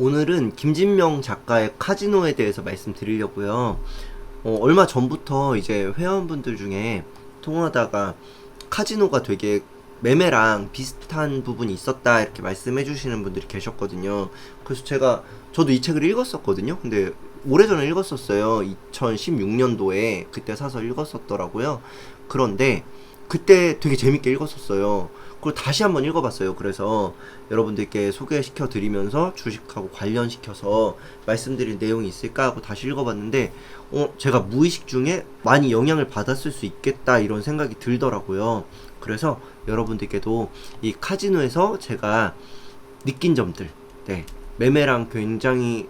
오늘은 김진명 작가의 카지노에 대해서 말씀드리려고요. 얼마 전부터 이제 회원분들 중에 통화하다가 카지노가 되게 매매랑 비슷한 부분이 있었다 이렇게 말씀해 주시는 분들이 계셨거든요. 그래서 저도 이 책을 읽었었거든요. 근데 오래전에 읽었었어요. 2016년도에 그때 사서 읽었었더라고요. 그런데 그때 되게 재밌게 읽었었어요. 그걸 다시 한번 읽어봤어요. 그래서 여러분들께 소개시켜 드리면서 주식하고 관련시켜서 말씀드릴 내용이 있을까 하고 다시 읽어봤는데 제가 무의식 중에 많이 영향을 받았을 수 있겠다 이런 생각이 들더라고요. 그래서 여러분들께도 이 카지노에서 제가 느낀 점들, 네, 매매랑 굉장히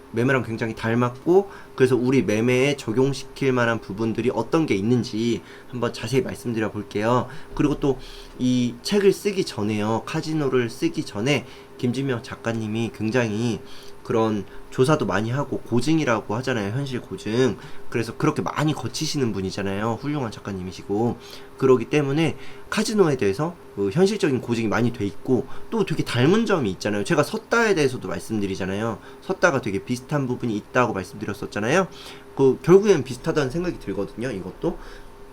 닮았고, 그래서 우리 매매에 적용시킬 만한 부분들이 어떤 게 있는지 한번 자세히 말씀드려 볼게요. 그리고 또 이 책을 쓰기 전에요, 카지노를 쓰기 전에 김진명 작가님이 굉장히 그런 조사도 많이 하고 고증이라고 하잖아요. 현실 고증. 그래서 그렇게 많이 거치시는 분이잖아요. 훌륭한 작가님이시고. 그러기 때문에 카지노에 대해서 현실적인 고증이 많이 돼 있고, 또 되게 닮은 점이 있잖아요. 제가 섰다에 대해서도 말씀드리잖아요. 섰다가 되게 비슷한 부분이 있다고 말씀드렸었잖아요. 결국엔 비슷하다는 생각이 들거든요. 이것도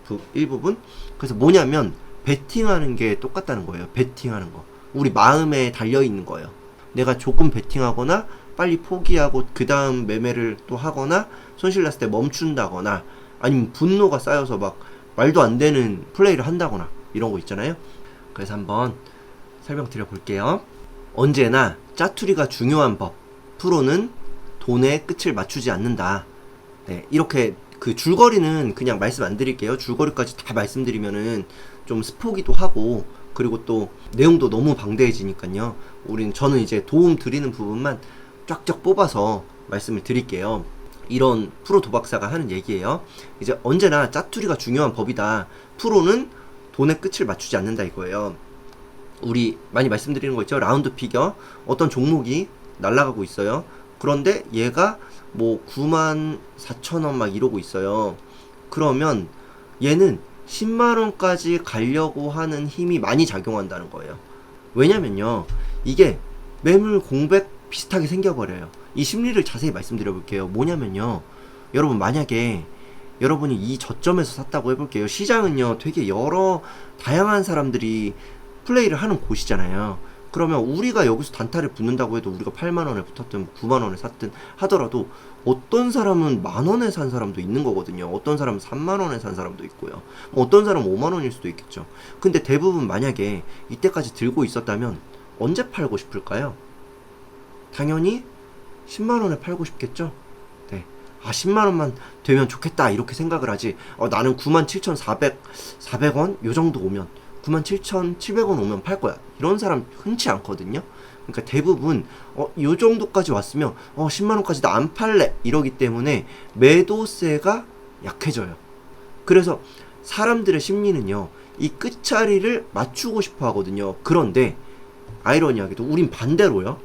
그 일부분. 그래서 뭐냐면 베팅하는 게 똑같다는 거예요. 베팅하는 거. 우리 마음에 달려있는 거예요. 내가 조금 베팅하거나 빨리 포기하고 그 다음 매매를 또 하거나 손실 났을 때 멈춘다거나 아니면 분노가 쌓여서 막 말도 안 되는 플레이를 한다거나 이런 거 있잖아요. 그래서 한번 설명드려 볼게요. 언제나 짜투리가 중요한 법. 프로는 돈의 끝을 맞추지 않는다. 네, 이렇게 그 줄거리는 그냥 말씀 안 드릴게요. 줄거리까지 다 말씀드리면은 좀 스포기도 하고, 그리고 또 내용도 너무 방대해지니까요. 저는 이제 도움 드리는 부분만 쫙쫙 뽑아서 말씀을 드릴게요. 이런 프로 도박사가 하는 얘기예요. 이제 언제나 짜투리가 중요한 법이다. 프로는 돈의 끝을 맞추지 않는다 이거예요. 우리 많이 말씀드리는 거 있죠. 라운드 피겨. 어떤 종목이 날아가고 있어요. 그런데 얘가 뭐 94,000원 막 이러고 있어요. 그러면 얘는 10만원까지 가려고 하는 힘이 많이 작용한다는 거예요. 왜냐면요, 이게 매물 공백 비슷하게 생겨버려요. 이 심리를 자세히 말씀드려 볼게요. 뭐냐면요, 여러분 만약에 여러분이 이 저점에서 샀다고 해볼게요. 시장은요 되게 여러 다양한 사람들이 플레이를 하는 곳이잖아요. 그러면 우리가 여기서 단타를 붙는다고 해도 우리가 8만원에 붙었든 9만원에 샀든 하더라도 어떤 사람은 만원에 산 사람도 있는 거거든요. 어떤 사람은 3만원에 산 사람도 있고요. 어떤 사람은 5만원일 수도 있겠죠. 근데 대부분 만약에 이때까지 들고 있었다면 언제 팔고 싶을까요? 당연히 10만원에 팔고 싶겠죠. 네. 10만원만 되면 좋겠다 이렇게 생각을 하지, 나는 97,400원 요 정도 오면 97,700원 오면 팔 거야, 이런 사람 흔치 않거든요. 그러니까 대부분 요 정도까지 왔으면 10만원까지 나 안 팔래 이러기 때문에 매도세가 약해져요. 그래서 사람들의 심리는요, 이 끝자리를 맞추고 싶어 하거든요. 그런데 아이러니하게도 우린 반대로요,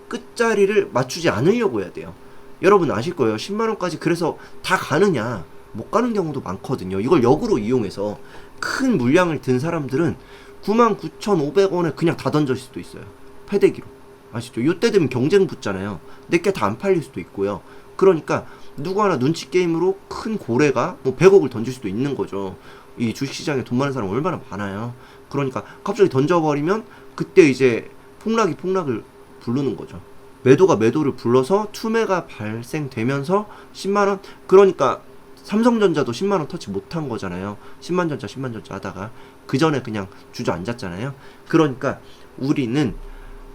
끝자리를 맞추지 않으려고 해야 돼요. 여러분 아실 거예요. 10만원까지 그래서 다 가느냐, 못 가는 경우도 많거든요. 이걸 역으로 이용해서 큰 물량을 든 사람들은 99,500원에 그냥 다 던질 수도 있어요. 패대기로. 아시죠? 요때 되면 경쟁 붙잖아요. 내게 다 안 팔릴 수도 있고요. 그러니까 누구 하나 눈치 게임으로 큰 고래가 뭐 100억을 던질 수도 있는 거죠. 이 주식시장에 돈 많은 사람 얼마나 많아요. 그러니까 갑자기 던져버리면 그때 이제 폭락을 부르는 거죠. 매도가 매도를 불러서 투매가 발생되면서 10만원, 그러니까 삼성전자도 10만원 터치 못한 거잖아요. 10만전자 하다가 그 전에 그냥 주저앉았잖아요. 그러니까 우리는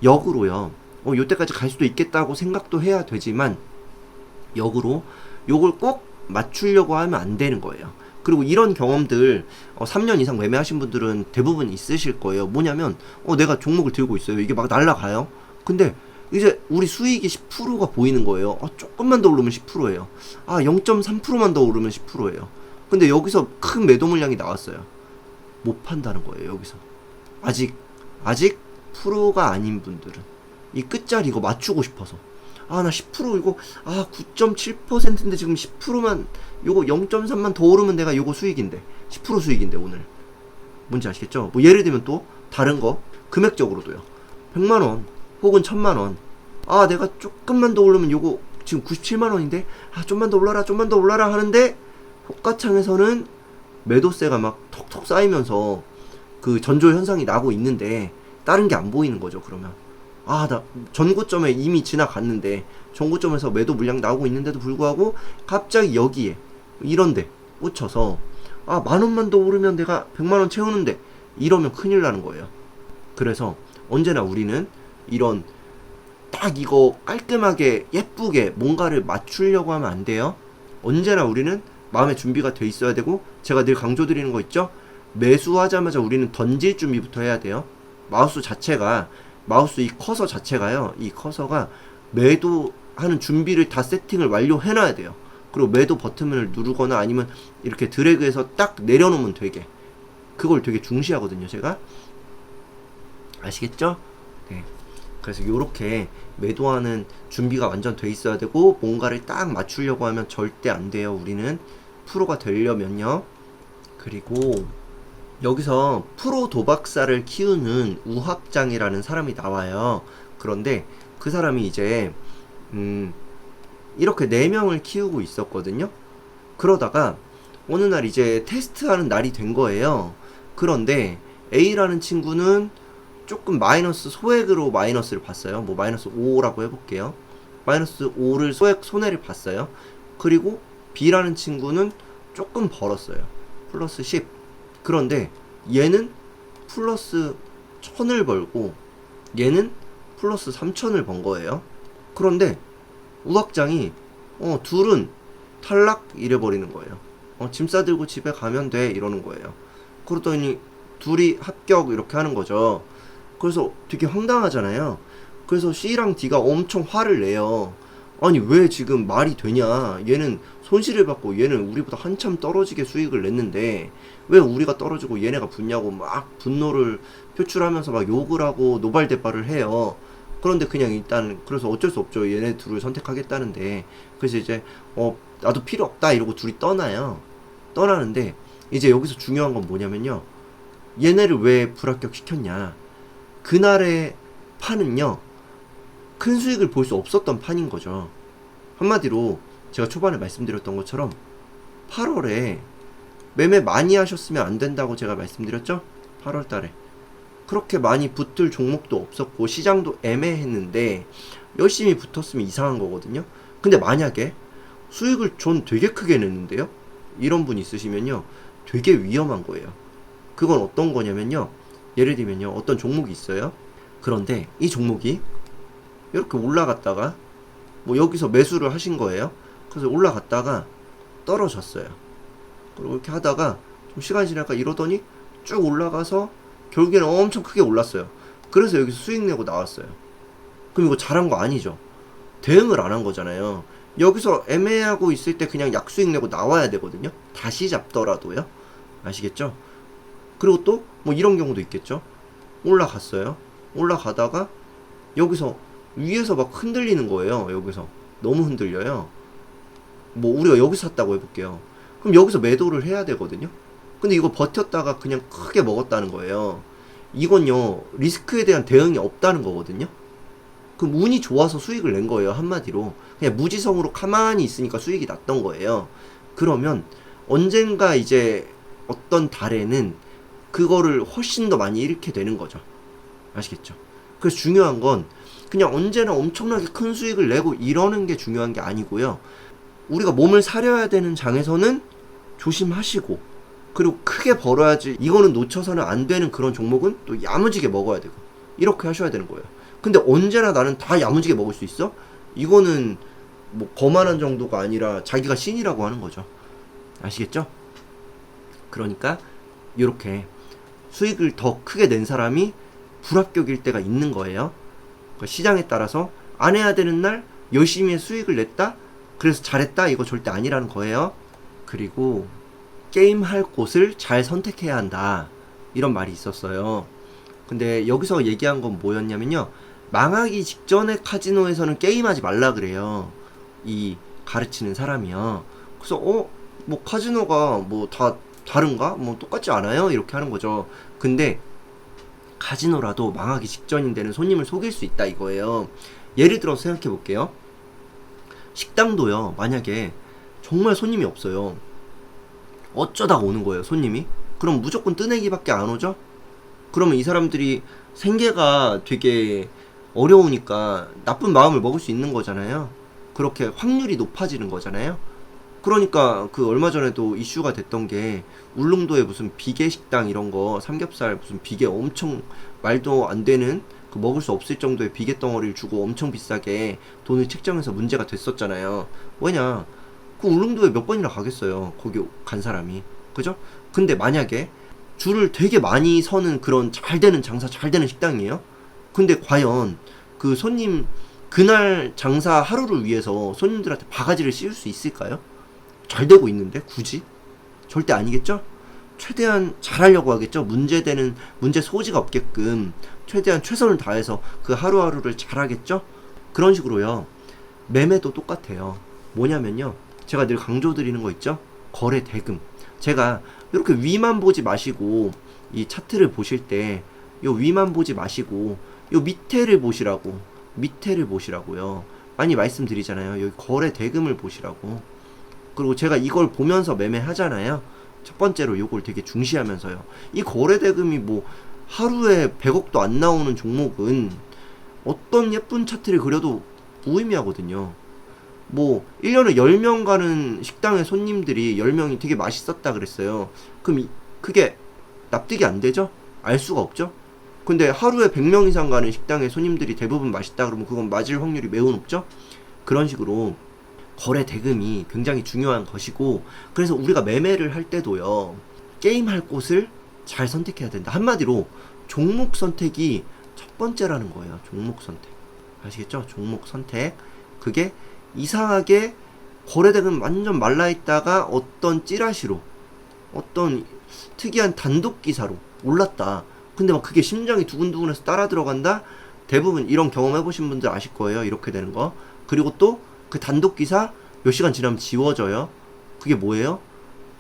역으로요, 요때까지 갈 수도 있겠다고 생각도 해야 되지만 역으로 요걸 꼭 맞추려고 하면 안 되는 거예요. 그리고 이런 경험들 3년 이상 매매하신 분들은 대부분 있으실 거예요. 뭐냐면 내가 종목을 들고 있어요. 이게 막 날아가요. 근데 이제 우리 수익이 10%가 보이는 거예요. 조금만 더 오르면 10%예요. 0.3%만 더 오르면 10%예요. 근데 여기서 큰 매도 물량이 나왔어요. 못 판다는 거예요. 여기서 아직 프로가 아닌 분들은 이 끝자리 이거 맞추고 싶어서 나 10% 이거 9.7%인데 지금 10%만 요거 0.3만 더 오르면 내가 요거 수익인데 10% 수익인데 오늘 뭔지 아시겠죠? 뭐 예를 들면 또 다른 거 금액적으로도요. 100만원 혹은 1000만원 아 내가 조금만 더 오르면 요거 지금 97만원인데 아 좀만 더 올라라 좀만 더 올라라 하는데 호가창에서는 매도세가 막 톡톡 쌓이면서 그 전조 현상이 나고 있는데 다른 게 안 보이는 거죠. 그러면 아 나 전고점에 이미 지나갔는데 전고점에서 매도 물량 나오고 있는데도 불구하고 갑자기 여기에 이런데 꽂혀서 아 만원만 더 오르면 내가 100만원 채우는데 이러면 큰일 나는 거예요. 그래서 언제나 우리는 이런 딱 이거 깔끔하게 예쁘게 뭔가를 맞추려고 하면 안 돼요. 언제나 우리는 마음의 준비가 돼 있어야 되고, 제가 늘 강조드리는 거 있죠? 매수하자마자 우리는 던질 준비부터 해야 돼요. 마우스 자체가, 마우스 이 커서 자체가요, 이 커서가 매도하는 준비를 다 세팅을 완료해 놔야 돼요. 그리고 매도 버튼을 누르거나 아니면 이렇게 드래그해서 딱 내려놓으면 되게, 그걸 되게 중시하거든요, 제가. 아시겠죠? 네. 그래서 요렇게 매도하는 준비가 완전 돼 있어야 되고, 뭔가를 딱 맞추려고 하면 절대 안 돼요. 우리는 프로가 되려면요. 그리고 여기서 프로 도박사를 키우는 우학장이라는 사람이 나와요. 그런데 그 사람이 이제 이렇게 4명을 키우고 있었거든요. 그러다가 어느 날 이제 테스트하는 날이 된 거예요. 그런데 A라는 친구는 조금 마이너스 소액으로 마이너스를 봤어요. 뭐 마이너스 5라고 해볼게요. 마이너스 5를 소액 손해를 봤어요. 그리고 B라는 친구는 조금 벌었어요. 플러스 10. 그런데 얘는 플러스 1000을 벌고 얘는 플러스 3000을 번 거예요. 그런데 우학장이 둘은 탈락 이래버리는 거예요. 짐 싸들고 집에 가면 돼 이러는 거예요. 그러더니 둘이 합격 이렇게 하는 거죠. 그래서 되게 황당하잖아요. 그래서 C랑 D가 엄청 화를 내요. 아니 왜 지금 말이 되냐, 얘는 손실을 받고 얘는 우리보다 한참 떨어지게 수익을 냈는데 왜 우리가 떨어지고 얘네가 붙냐고 막 분노를 표출하면서 막 욕을 하고 노발대발을 해요. 그런데 그냥 일단 그래서 어쩔 수 없죠. 얘네 둘을 선택하겠다는데, 그래서 이제 나도 필요 없다 이러고 둘이 떠나요. 떠나는데 이제 여기서 중요한 건 뭐냐면요, 얘네를 왜 불합격 시켰냐, 그날의 판은요 큰 수익을 볼 수 없었던 판인 거죠. 한마디로 제가 초반에 말씀드렸던 것처럼 8월에 매매 많이 하셨으면 안 된다고 제가 말씀드렸죠. 8월 달에 그렇게 많이 붙을 종목도 없었고 시장도 애매했는데 열심히 붙었으면 이상한 거거든요. 근데 만약에 수익을 전 되게 크게 냈는데요, 이런 분 있으시면요 되게 위험한 거예요. 그건 어떤 거냐면요, 예를 들면요 어떤 종목이 있어요. 그런데 이 종목이 이렇게 올라갔다가 뭐 여기서 매수를 하신 거예요. 그래서 올라갔다가 떨어졌어요. 그리고 이렇게 하다가 좀 시간이 지나니까 이러더니 쭉 올라가서 결국에는 엄청 크게 올랐어요. 그래서 여기서 수익 내고 나왔어요. 그럼 이거 잘한 거 아니죠? 대응을 안 한 거잖아요. 여기서 애매하고 있을 때 그냥 약수익 내고 나와야 되거든요. 다시 잡더라도요. 아시겠죠? 그리고 또 뭐 이런 경우도 있겠죠. 올라갔어요. 올라가다가 여기서 위에서 막 흔들리는 거예요. 여기서 너무 흔들려요. 뭐 우리가 여기서 샀다고 해볼게요. 그럼 여기서 매도를 해야 되거든요. 근데 이거 버텼다가 그냥 크게 먹었다는 거예요. 이건요 리스크에 대한 대응이 없다는 거거든요. 그럼 운이 좋아서 수익을 낸 거예요. 한마디로 그냥 무지성으로 가만히 있으니까 수익이 났던 거예요. 그러면 언젠가 이제 어떤 달에는 그거를 훨씬 더 많이 잃게 되는 거죠. 아시겠죠? 그래서 중요한 건 그냥 언제나 엄청나게 큰 수익을 내고 이러는 게 중요한 게 아니고요. 우리가 몸을 사려야 되는 장에서는 조심하시고, 그리고 크게 벌어야지, 이거는 놓쳐서는 안 되는 그런 종목은 또 야무지게 먹어야 되고, 이렇게 하셔야 되는 거예요. 근데 언제나 나는 다 야무지게 먹을 수 있어? 이거는 뭐 거만한 정도가 아니라 자기가 신이라고 하는 거죠. 아시겠죠? 그러니까 이렇게 수익을 더 크게 낸 사람이 불합격일 때가 있는 거예요. 그러니까 시장에 따라서 안 해야 되는 날 열심히 해 수익을 냈다? 그래서 잘했다? 이거 절대 아니라는 거예요. 그리고 게임할 곳을 잘 선택해야 한다, 이런 말이 있었어요. 근데 여기서 얘기한 건 뭐였냐면요, 망하기 직전에 카지노에서는 게임하지 말라 그래요, 이 가르치는 사람이요. 그래서 뭐 카지노가 뭐 다 다른가? 뭐 똑같지 않아요? 이렇게 하는 거죠. 근데 카지노라도 망하기 직전인 데는 손님을 속일 수 있다 이거예요. 예를 들어서 생각해 볼게요. 식당도요, 만약에 정말 손님이 없어요. 어쩌다가 오는 거예요, 손님이? 그럼 무조건 뜨내기밖에 안 오죠? 그러면 이 사람들이 생계가 되게 어려우니까 나쁜 마음을 먹을 수 있는 거잖아요. 그렇게 확률이 높아지는 거잖아요. 그러니까 그 얼마 전에도 이슈가 됐던 게 울릉도에 무슨 비계 식당 이런 거 삼겹살 무슨 비계 엄청 말도 안 되는 그 먹을 수 없을 정도의 비계 덩어리를 주고 엄청 비싸게 돈을 책정해서 문제가 됐었잖아요. 왜냐? 그 울릉도에 몇 번이나 가겠어요. 거기 간 사람이. 그죠? 근데 만약에 줄을 되게 많이 서는 그런 잘 되는 장사 잘 되는 식당이에요. 근데 과연 그 손님 그날 장사 하루를 위해서 손님들한테 바가지를 씌울 수 있을까요? 잘 되고 있는데 굳이? 절대 아니겠죠? 최대한 잘하려고 하겠죠? 문제 소지가 없게끔 최대한 최선을 다해서 그 하루하루를 잘하겠죠? 그런 식으로요. 매매도 똑같아요. 뭐냐면요. 제가 늘 강조드리는 거 있죠? 거래 대금. 제가 이렇게 위만 보지 마시고 이 차트를 보실 때 요 위만 보지 마시고 요 밑에를 보시라고요. 많이 말씀드리잖아요. 여기 거래 대금을 보시라고. 그리고 제가 이걸 보면서 매매하잖아요. 첫 번째로 요걸 되게 중시하면서요. 이 거래 대금이 뭐 하루에 100억도 안 나오는 종목은 어떤 예쁜 차트를 그려도 무의미하거든요. 뭐 1년에 10명 가는 식당의 손님들이 10명이 되게 맛있었다 그랬어요. 그럼 그게 납득이 안 되죠? 알 수가 없죠? 근데 하루에 100명 이상 가는 식당의 손님들이 대부분 맛있다 그러면 그건 맞을 확률이 매우 높죠? 그런 식으로 거래 대금이 굉장히 중요한 것이고, 그래서 우리가 매매를 할 때도요, 게임할 곳을 잘 선택해야 된다. 한마디로 종목 선택이 첫 번째라는 거예요. 종목 선택. 아시겠죠? 종목 선택. 그게 이상하게 거래대금 완전 말라있다가 어떤 찌라시로 어떤 특이한 단독 기사로 올랐다. 근데 막 그게 심장이 두근두근해서 따라 들어간다. 대부분 이런 경험 해보신 분들 아실 거예요. 이렇게 되는 거. 그리고 또 그 단독 기사 몇 시간 지나면 지워져요. 그게 뭐예요?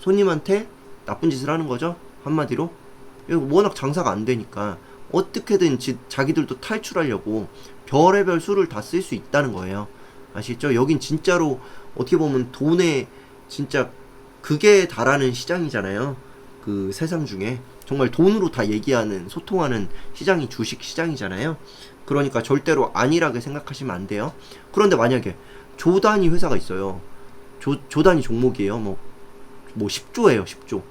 손님한테 나쁜 짓을 하는 거죠. 한마디로. 워낙 장사가 안 되니까 어떻게든 자기들도 탈출하려고 별의별 수를 다 쓸 수 있다는 거예요. 아시겠죠? 여긴 진짜로 어떻게 보면 돈에 진짜 극에 달하는 시장이잖아요. 그 세상 중에 정말 돈으로 다 얘기하는 소통하는 시장이 주식 시장이잖아요. 그러니까 절대로 안일하게 생각하시면 안 돼요. 그런데 만약에 조단위 회사가 있어요. 조단위 종목이에요. 뭐 10조예요. 10조.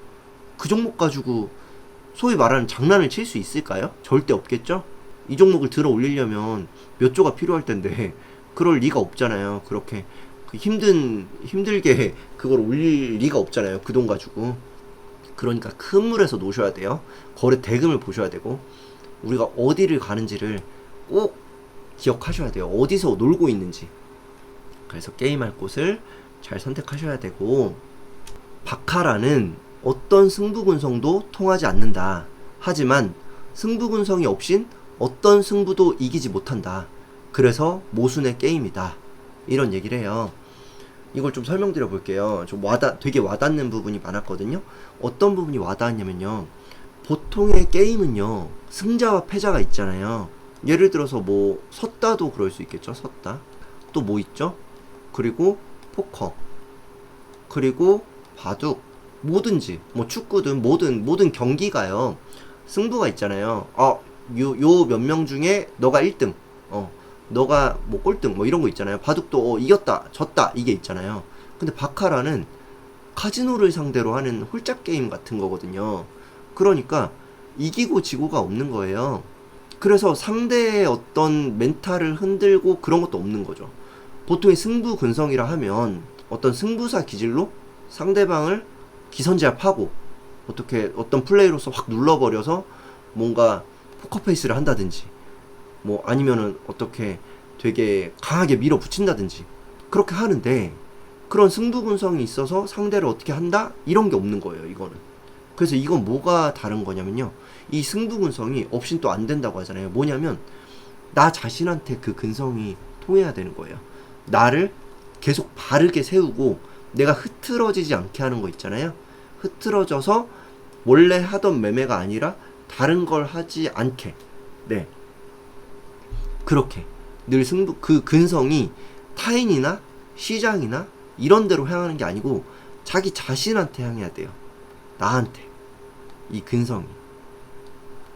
그 종목 가지고 소위 말하는 장난을 칠 수 있을까요? 절대 없겠죠? 이 종목을 들어 올리려면 몇 조가 필요할 텐데 그럴 리가 없잖아요. 그렇게 힘들게 그걸 올릴 리가 없잖아요. 그 돈 가지고. 그러니까 큰 물에서 노셔야 돼요. 거래 대금을 보셔야 되고, 우리가 어디를 가는지를 꼭 기억하셔야 돼요. 어디서 놀고 있는지. 그래서 게임할 곳을 잘 선택하셔야 되고, 바카라는 어떤 승부근성도 통하지 않는다. 하지만 승부근성이 없인 어떤 승부도 이기지 못한다. 그래서 모순의 게임이다. 이런 얘기를 해요. 이걸 좀 설명드려 볼게요. 되게 와닿는 부분이 많았거든요. 어떤 부분이 와닿았냐면요. 보통의 게임은요, 승자와 패자가 있잖아요. 예를 들어서 뭐 섰다도 그럴 수 있겠죠. 섰다. 또 뭐 있죠? 그리고 포커. 그리고 바둑. 뭐든지 뭐 축구든 모든 경기가요. 승부가 있잖아요. 요 몇 명 중에 너가 1등. 너가 뭐 꼴등 뭐 이런 거 있잖아요. 바둑도 이겼다 졌다 이게 있잖아요. 근데 바카라는 카지노를 상대로 하는 홀짝 게임 같은 거거든요. 그러니까 이기고 지고가 없는 거예요. 그래서 상대의 어떤 멘탈을 흔들고 그런 것도 없는 거죠. 보통의 승부 근성이라 하면 어떤 승부사 기질로 상대방을 기선제압하고 어떤 플레이로서 확 눌러버려서 뭔가 포커페이스를 한다든지, 뭐 아니면은 어떻게 되게 강하게 밀어붙인다든지 그렇게 하는데, 그런 승부근성이 있어서 상대를 어떻게 한다? 이런 게 없는 거예요, 이거는. 그래서 이건 뭐가 다른 거냐면요, 이 승부근성이 없인 또 안 된다고 하잖아요. 뭐냐면 나 자신한테 그 근성이 통해야 되는 거예요. 나를 계속 바르게 세우고 내가 흐트러지지 않게 하는 거 있잖아요. 흐트러져서 원래 하던 매매가 아니라 다른 걸 하지 않게, 네, 그렇게 늘 승부, 그 근성이 타인이나 시장이나 이런 데로 향하는 게 아니고 자기 자신한테 향해야 돼요. 나한테. 이 근성이.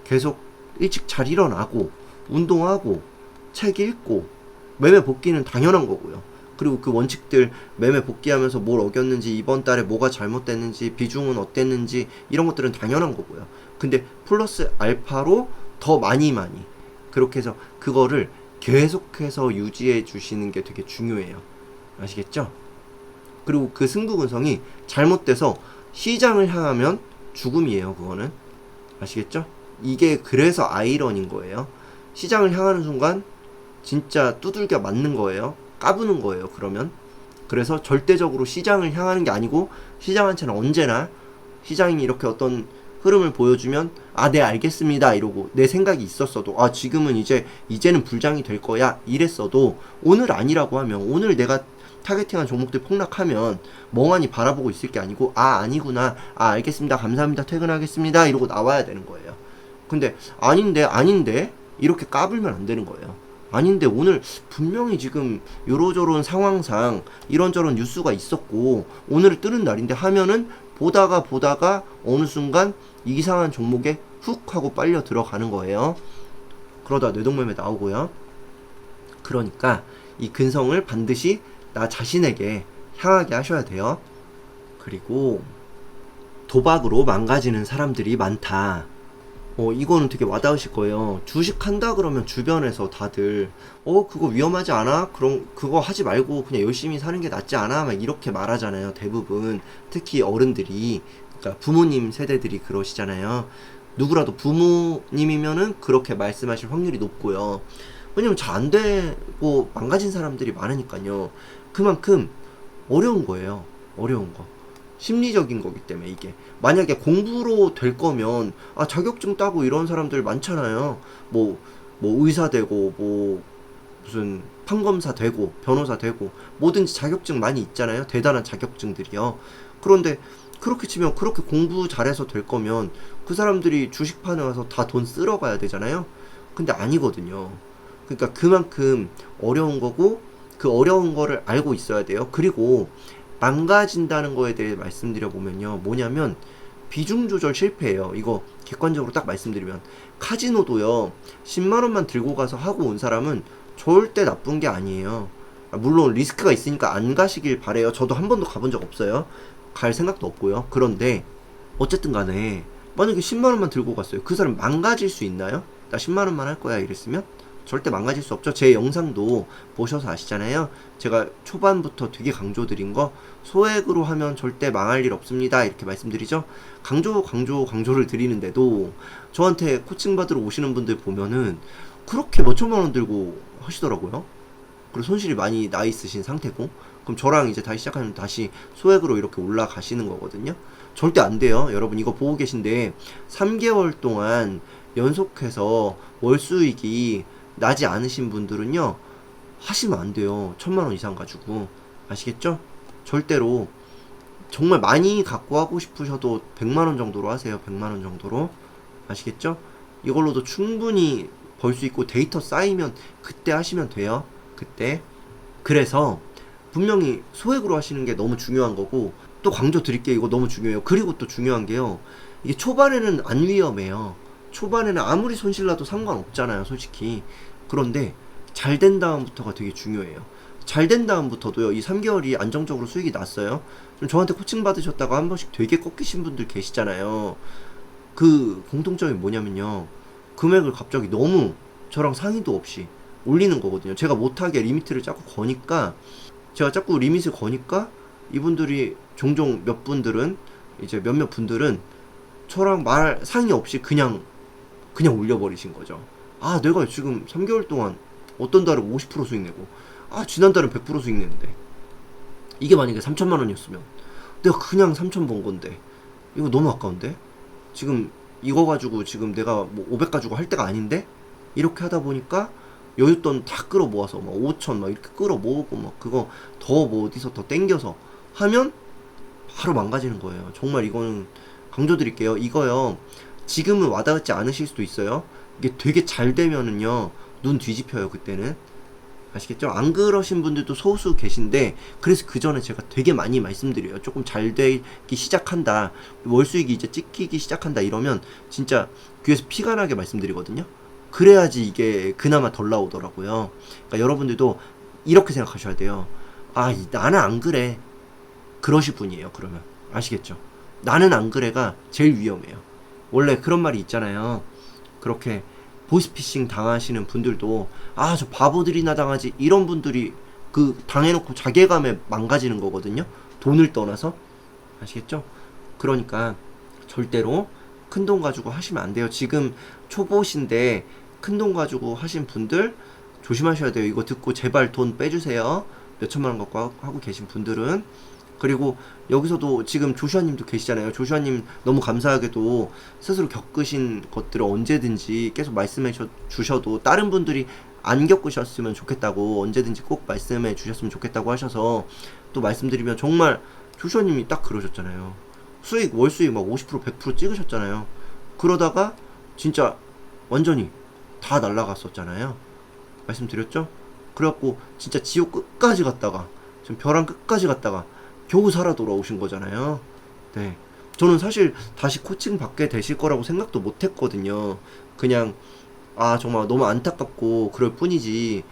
계속 일찍 잘 일어나고 운동하고 책 읽고 매매 복귀는 당연한 거고요. 그리고 그 원칙들 매매 복귀하면서 뭘 어겼는지, 이번 달에 뭐가 잘못됐는지, 비중은 어땠는지 이런 것들은 당연한 거고요. 근데 플러스 알파로 더 많이 그렇게 해서 그거를 계속해서 유지해 주시는 게 되게 중요해요. 아시겠죠? 그리고 그 승부근성이 잘못돼서 시장을 향하면 죽음이에요. 그거는. 아시겠죠? 이게 그래서 아이러니인 거예요. 시장을 향하는 순간 진짜 두들겨 맞는 거예요. 까부는 거예요. 그러면. 그래서 절대적으로 시장을 향하는 게 아니고 시장한테는 언제나 시장이 이렇게 어떤 흐름을 보여주면 네 알겠습니다 이러고 내 생각이 있었어도 지금은 이제는 불장이 될 거야 이랬어도 오늘 아니라고 하면 오늘 내가 타겟팅한 종목들 폭락하면 멍하니 바라보고 있을 게 아니고 아니구나 알겠습니다 감사합니다 퇴근하겠습니다 이러고 나와야 되는 거예요. 근데 아닌데 이렇게 까불면 안 되는 거예요. 아닌데 오늘 분명히 지금 요러저런 상황상 이런저런 뉴스가 있었고 오늘을 뜨는 날인데 하면은 보다가 어느 순간 이상한 종목에 훅 하고 빨려 들어가는 거예요. 그러다 뇌동매매 나오고요. 그러니까 이 근성을 반드시 나 자신에게 향하게 하셔야 돼요. 그리고 도박으로 망가지는 사람들이 많다. 이거는 되게 와닿으실 거예요. 주식 한다 그러면 주변에서 다들 그거 위험하지 않아? 그럼 그거 하지 말고 그냥 열심히 사는 게 낫지 않아? 막 이렇게 말하잖아요. 대부분 특히 어른들이, 그러니까 부모님 세대들이 그러시잖아요. 누구라도 부모님이면은 그렇게 말씀하실 확률이 높고요. 왜냐면 잘 안 되고 망가진 사람들이 많으니까요. 그만큼 어려운 거예요. 어려운 거. 심리적인 거기 때문에 이게 만약에 공부로 될 거면 자격증 따고 이런 사람들 많잖아요. 뭐 의사 되고 뭐 무슨 판검사 되고 변호사 되고 뭐든지 자격증 많이 있잖아요. 대단한 자격증들이요. 그런데 그렇게 치면 그렇게 공부 잘해서 될 거면 그 사람들이 주식판에 와서 다 돈 쓸어 가야 되잖아요. 근데 아니거든요. 그러니까 그만큼 어려운 거고 그 어려운 거를 알고 있어야 돼요. 그리고 망가진다는 거에 대해 말씀드려보면요. 뭐냐면 비중 조절 실패예요. 이거 객관적으로 딱 말씀드리면 카지노도요. 10만원만 들고 가서 하고 온 사람은 절대 나쁜 게 아니에요. 물론 리스크가 있으니까 안 가시길 바래요. 저도 한 번도 가본 적 없어요. 갈 생각도 없고요. 그런데 어쨌든 간에 만약에 10만원만 들고 갔어요. 그 사람 망가질 수 있나요? 나 10만원만 할 거야 이랬으면? 절대 망가질 수 없죠. 제 영상도 보셔서 아시잖아요. 제가 초반부터 되게 강조드린 거 소액으로 하면 절대 망할 일 없습니다 이렇게 말씀드리죠. 강조를 드리는데도 저한테 코칭 받으러 오시는 분들 보면은 그렇게 몇 천만 원 들고 하시더라고요. 그리고 손실이 많이 나 있으신 상태고, 그럼 저랑 이제 다시 시작하면 다시 소액으로 이렇게 올라가시는 거거든요. 절대 안 돼요. 여러분 이거 보고 계신데 3개월 동안 연속해서 월 수익이 나지 않으신 분들은요 하시면 안 돼요. 1000만원 이상 가지고. 아시겠죠? 절대로. 정말 많이 갖고 하고 싶으셔도 100만원 정도로 하세요. 100만원 정도로. 아시겠죠? 이걸로도 충분히 벌 수 있고 데이터 쌓이면 그때 하시면 돼요. 그때. 그래서 분명히 소액으로 하시는 게 너무 중요한 거고, 또 강조 드릴게요. 이거 너무 중요해요. 그리고 또 중요한 게요, 이게 초반에는 안 위험해요. 초반에는 아무리 손실 나도 상관없잖아요, 솔직히. 그런데 잘 된 다음부터가 되게 중요해요. 잘 된 다음부터도요, 이 3개월이 안정적으로 수익이 났어요. 저한테 코칭 받으셨다가 한 번씩 되게 꺾이신 분들 계시잖아요. 그 공통점이 뭐냐면요, 금액을 갑자기 너무 저랑 상의도 없이 올리는 거거든요. 제가 못하게 리미트를 자꾸 거니까, 이분들이 종종 몇몇 분들은 저랑 말 상의 없이 그냥 올려버리신 거죠. 내가 지금 3개월 동안 어떤 달은 50% 수익 내고 지난달은 100% 수익 내는데, 이게 만약에 3천만 원이었으면 내가 그냥 3천 번 건데 이거 너무 아까운데, 지금 이거 가지고 지금 내가 뭐 500 가지고 할 때가 아닌데, 이렇게 하다 보니까 여윳돈 다 끌어 모아서 막 5천 막 이렇게 끌어 모으고 막 그거 더 뭐 어디서 더 땡겨서 하면 바로 망가지는 거예요. 정말 이거는 강조드릴게요. 이거요, 지금은 와닿지 않으실 수도 있어요. 이게 되게 잘 되면은요 눈 뒤집혀요. 그때는 아시겠죠? 안 그러신 분들도 소수 계신데, 그래서 그 전에 제가 되게 많이 말씀드려요. 조금 잘 되기 시작한다, 월 수익이 이제 찍히기 시작한다 이러면 진짜 귀에서 피가 나게 말씀드리거든요. 그래야지 이게 그나마 덜 나오더라고요. 그러니까 여러분들도 이렇게 생각하셔야 돼요. 아, 나는 안 그래. 그러실 분이에요. 그러면 아시겠죠? 나는 안 그래가 제일 위험해요. 원래 그런 말이 있잖아요. 그렇게 보이스피싱 당하시는 분들도, 아, 저 바보들이나 당하지, 이런 분들이 그 당해놓고 자괴감에 망가지는 거거든요. 돈을 떠나서. 아시겠죠? 그러니까 절대로 큰 돈 가지고 하시면 안 돼요. 지금 초보신데 큰 돈 가지고 하신 분들 조심하셔야 돼요. 이거 듣고 제발 돈 빼주세요. 몇 천만 원 갖고 하고 계신 분들은. 그리고 여기서도 지금 조슈아님도 계시잖아요. 조슈아님 너무 감사하게도 스스로 겪으신 것들을 언제든지 계속 말씀해 주셔도, 다른 분들이 안 겪으셨으면 좋겠다고 언제든지 꼭 말씀해 주셨으면 좋겠다고 하셔서 또 말씀드리면, 정말 조슈아님이 딱 그러셨잖아요. 수익, 월 수익 막 50% 100% 찍으셨잖아요. 그러다가 진짜 완전히 다 날라갔었잖아요. 말씀드렸죠? 그래갖고 진짜 지옥 끝까지 갔다가, 지금 벼랑 끝까지 갔다가 겨우 살아 돌아오신 거잖아요. 네. 저는 사실 다시 코칭 받게 되실 거라고 생각도 못 했거든요. 그냥, 아, 정말 너무 안타깝고 그럴 뿐이지,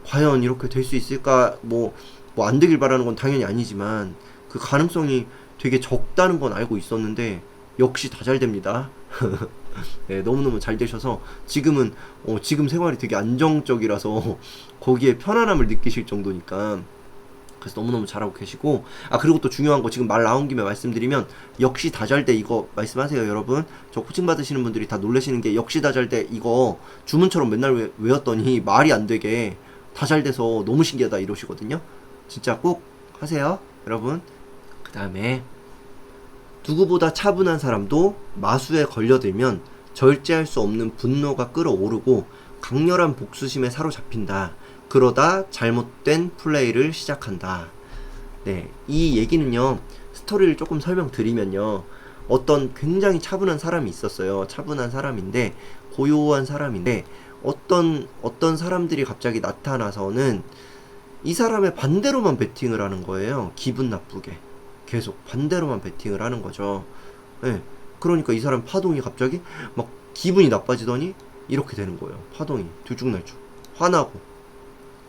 과연 이렇게 될 수 있을까, 뭐 안 되길 바라는 건 당연히 아니지만, 그 가능성이 되게 적다는 건 알고 있었는데, 역시 다 잘 됩니다. 네, 너무너무 잘 되셔서 지금은, 지금 생활이 되게 안정적이라서 거기에 편안함을 느끼실 정도니까, 그래서 너무너무 잘하고 계시고, 아, 그리고 또 중요한 거 지금 말 나온 김에 말씀드리면, 역시 다 잘 돼 이거 말씀하세요, 여러분. 저 코칭 받으시는 분들이 다 놀라시는 게, 역시 다 잘 돼 이거 주문처럼 맨날 외웠더니 말이 안 되게 다 잘 돼서 너무 신기하다 이러시거든요. 진짜 꼭 하세요, 여러분. 그 다음에, 누구보다 차분한 사람도 마수에 걸려들면 절제할 수 없는 분노가 끓어오르고 강렬한 복수심에 사로잡힌다. 그러다 잘못된 플레이를 시작한다. 네, 이 얘기는요, 스토리를 조금 설명드리면요, 어떤 굉장히 차분한 사람이 있었어요. 차분한 사람인데, 고요한 사람인데, 어떤 사람들이 갑자기 나타나서는 이 사람의 반대로만 베팅을 하는 거예요. 기분 나쁘게 계속 반대로만 베팅을 하는 거죠. 네, 그러니까 이 사람 파동이 갑자기 막 기분이 나빠지더니 이렇게 되는 거예요. 파동이 들쭉날쭉 화나고.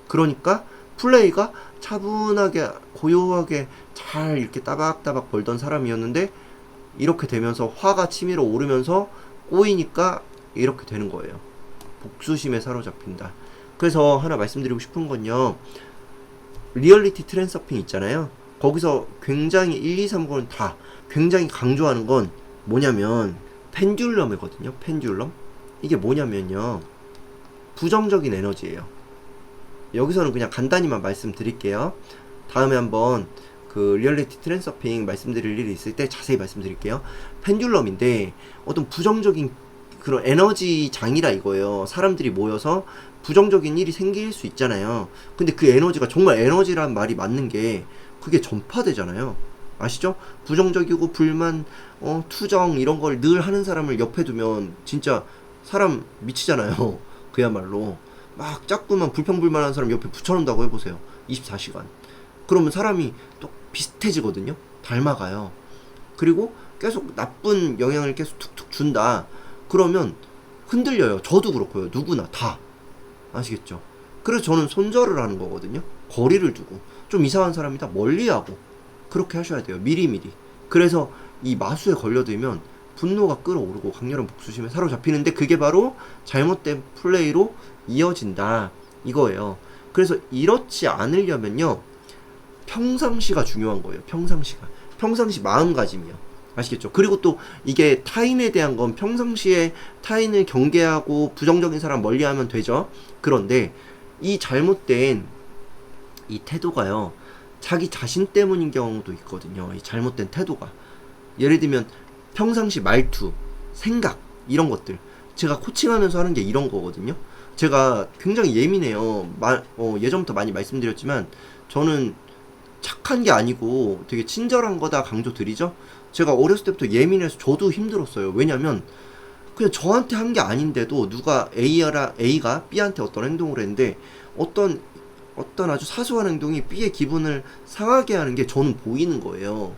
그러니까 플레이가 차분하게 고요하게 잘 이렇게 따박따박 벌던 사람이었는데, 이렇게 되면서 화가 치밀어 오르면서 꼬이니까 이렇게 되는 거예요. 복수심에 사로잡힌다. 그래서 하나 말씀드리고 싶은 건요, 리얼리티 트랜서핑 있잖아요. 거기서 굉장히 1, 2, 3권 다 굉장히 강조하는 건 뭐냐면 펜듈럼이거든요. 펜듈럼. 이게 뭐냐면요, 부정적인 에너지예요. 여기서는 그냥 간단히만 말씀드릴게요. 다음에 한번 그 리얼리티 트랜서핑 말씀드릴 일이 있을 때 자세히 말씀드릴게요. 펜듈럼인데 어떤 부정적인 그런 에너지 장이라 이거예요. 사람들이 모여서 부정적인 일이 생길 수 있잖아요. 근데 그 에너지가 정말 에너지란 말이 맞는 게, 그게 전파되잖아요. 아시죠? 부정적이고 불만, 투정 이런 걸 늘 하는 사람을 옆에 두면 진짜 사람 미치잖아요. 그야말로 막 자꾸만 불평불만한 사람 옆에 붙여놓는다고 해보세요. 24시간. 그러면 사람이 또 비슷해지거든요. 닮아가요. 그리고 계속 나쁜 영향을 계속 툭툭 준다. 그러면 흔들려요. 저도 그렇고요. 누구나 다. 아시겠죠? 그래서 저는 손절을 하는 거거든요. 거리를 두고. 좀 이상한 사람이다 멀리하고. 그렇게 하셔야 돼요. 미리미리. 그래서 이 마수에 걸려들면 분노가 끓어오르고 강렬한 복수심에 사로잡히는데, 그게 바로 잘못된 플레이로 이어진다 이거예요. 그래서 이렇지 않으려면요, 평상시가 중요한 거예요. 평상시 마음가짐이요. 아시겠죠? 그리고 또 이게 타인에 대한 건 평상시에 타인을 경계하고 부정적인 사람 멀리하면 되죠. 그런데 이 잘못된 이 태도가요, 자기 자신 때문인 경우도 있거든요. 이 잘못된 태도가. 예를 들면 평상시 말투, 생각 이런 것들. 제가 코칭하면서 하는 게 이런 거거든요. 제가 굉장히 예민해요. 예전부터 많이 말씀드렸지만 저는 착한 게 아니고 되게 친절한 거다 강조드리죠. 제가 어렸을 때부터 예민해서 저도 힘들었어요. 왜냐면 그냥 저한테 한 게 아닌데도 누가 A가 B한테 어떤 행동을 했는데, 어떤 어떤 아주 사소한 행동이 B의 기분을 상하게 하는 게 저는 보이는 거예요.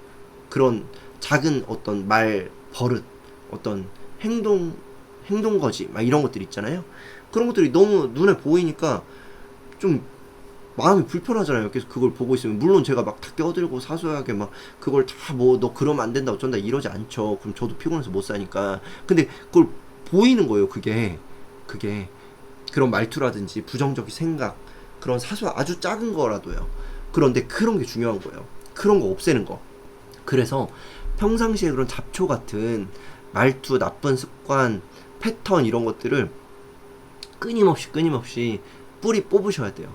그런 작은 어떤 말 버릇, 어떤 행동거지 막 이런 것들 있잖아요. 그런 것들이 너무 눈에 보이니까 좀 마음이 불편하잖아요. 계속 그걸 보고 있으면. 물론 제가 막 다 껴들고 사소하게 막 그걸 다 뭐 너 그러면 안 된다 어쩐다 이러지 않죠. 그럼 저도 피곤해서 못 사니까. 근데 그걸 보이는 거예요. 그게 그런 말투라든지 부정적인 생각, 그런 사소한 아주 작은 거라도요. 그런데 그런 게 중요한 거예요. 그런 거 없애는 거. 그래서 평상시에 그런 잡초 같은 말투, 나쁜 습관, 패턴 이런 것들을 끊임없이 뿌리 뽑으셔야 돼요.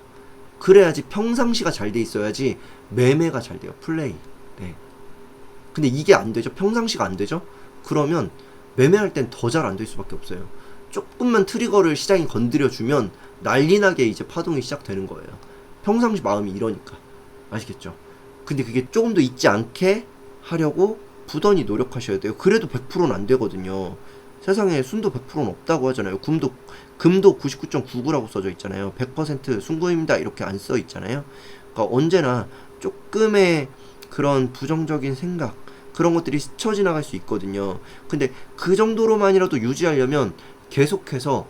그래야지 평상시가 잘 돼 있어야지 매매가 잘 돼요. 플레이. 네. 근데 이게 안 되죠. 평상시가 안 되죠. 그러면 매매할 땐 더 잘 안 될 수밖에 없어요. 조금만 트리거를 시장이 건드려주면 난리나게 이제 파동이 시작되는 거예요. 평상시 마음이 이러니까. 아시겠죠? 근데 그게 조금 더 있지 않게 하려고 부단히 노력하셔야 돼요. 그래도 100%는 안 되거든요. 세상에 순도 100%는 없다고 하잖아요. 금도 99.99라고 써져 있잖아요. 100% 순금입니다. 이렇게 안 써 있잖아요. 그러니까 언제나 조금의 그런 부정적인 생각, 그런 것들이 스쳐 지나갈 수 있거든요. 근데 그 정도로만이라도 유지하려면 계속해서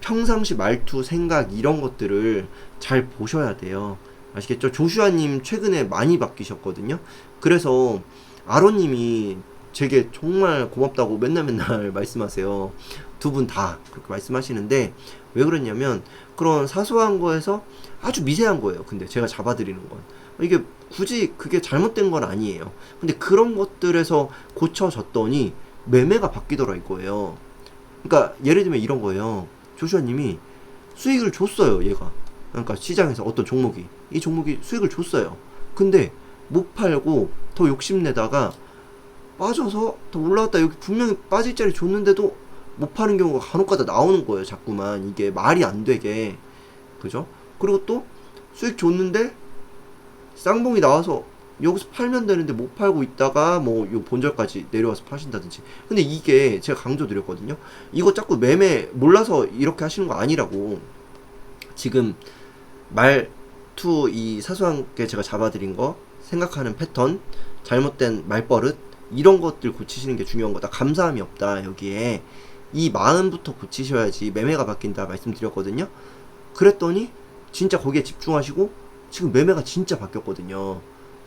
평상시 말투, 생각 이런 것들을 잘 보셔야 돼요. 아시겠죠? 조슈아님 최근에 많이 바뀌셨거든요. 그래서 아로님이 제게 정말 고맙다고 맨날 말씀하세요. 두 분 다 그렇게 말씀하시는데 왜 그러냐면 그런 사소한 거에서 아주 미세한 거예요. 근데 제가 잡아드리는 건 이게 굳이 그게 잘못된 건 아니에요. 근데 그런 것들에서 고쳐졌더니 매매가 바뀌더라 이거예요. 그러니까 예를 들면 이런 거예요. 조슈아님이 수익을 줬어요. 얘가 그러니까 시장에서 어떤 종목이 이 종목이 수익을 줬어요. 근데 못 팔고 더 욕심내다가 빠져서 더 올라왔다. 여기 분명히 빠질 자리 줬는데도 못 파는 경우가 간혹가다 나오는 거예요. 자꾸만 이게 말이 안 되게. 그죠? 그리고 또 수익 줬는데 쌍봉이 나와서 여기서 팔면 되는데 못 팔고 있다가 뭐 요 본절까지 내려와서 파신다든지. 근데 이게 제가 강조드렸거든요. 이거 자꾸 매매 몰라서 이렇게 하시는 거 아니라고. 지금 말투 이 사소한 게 제가 잡아드린 거, 생각하는 패턴, 잘못된 말버릇 이런 것들 고치시는 게 중요한 거다. 감사함이 없다. 여기에 이 마음부터 고치셔야지 매매가 바뀐다 말씀드렸거든요. 그랬더니 진짜 거기에 집중하시고 지금 매매가 진짜 바뀌었거든요.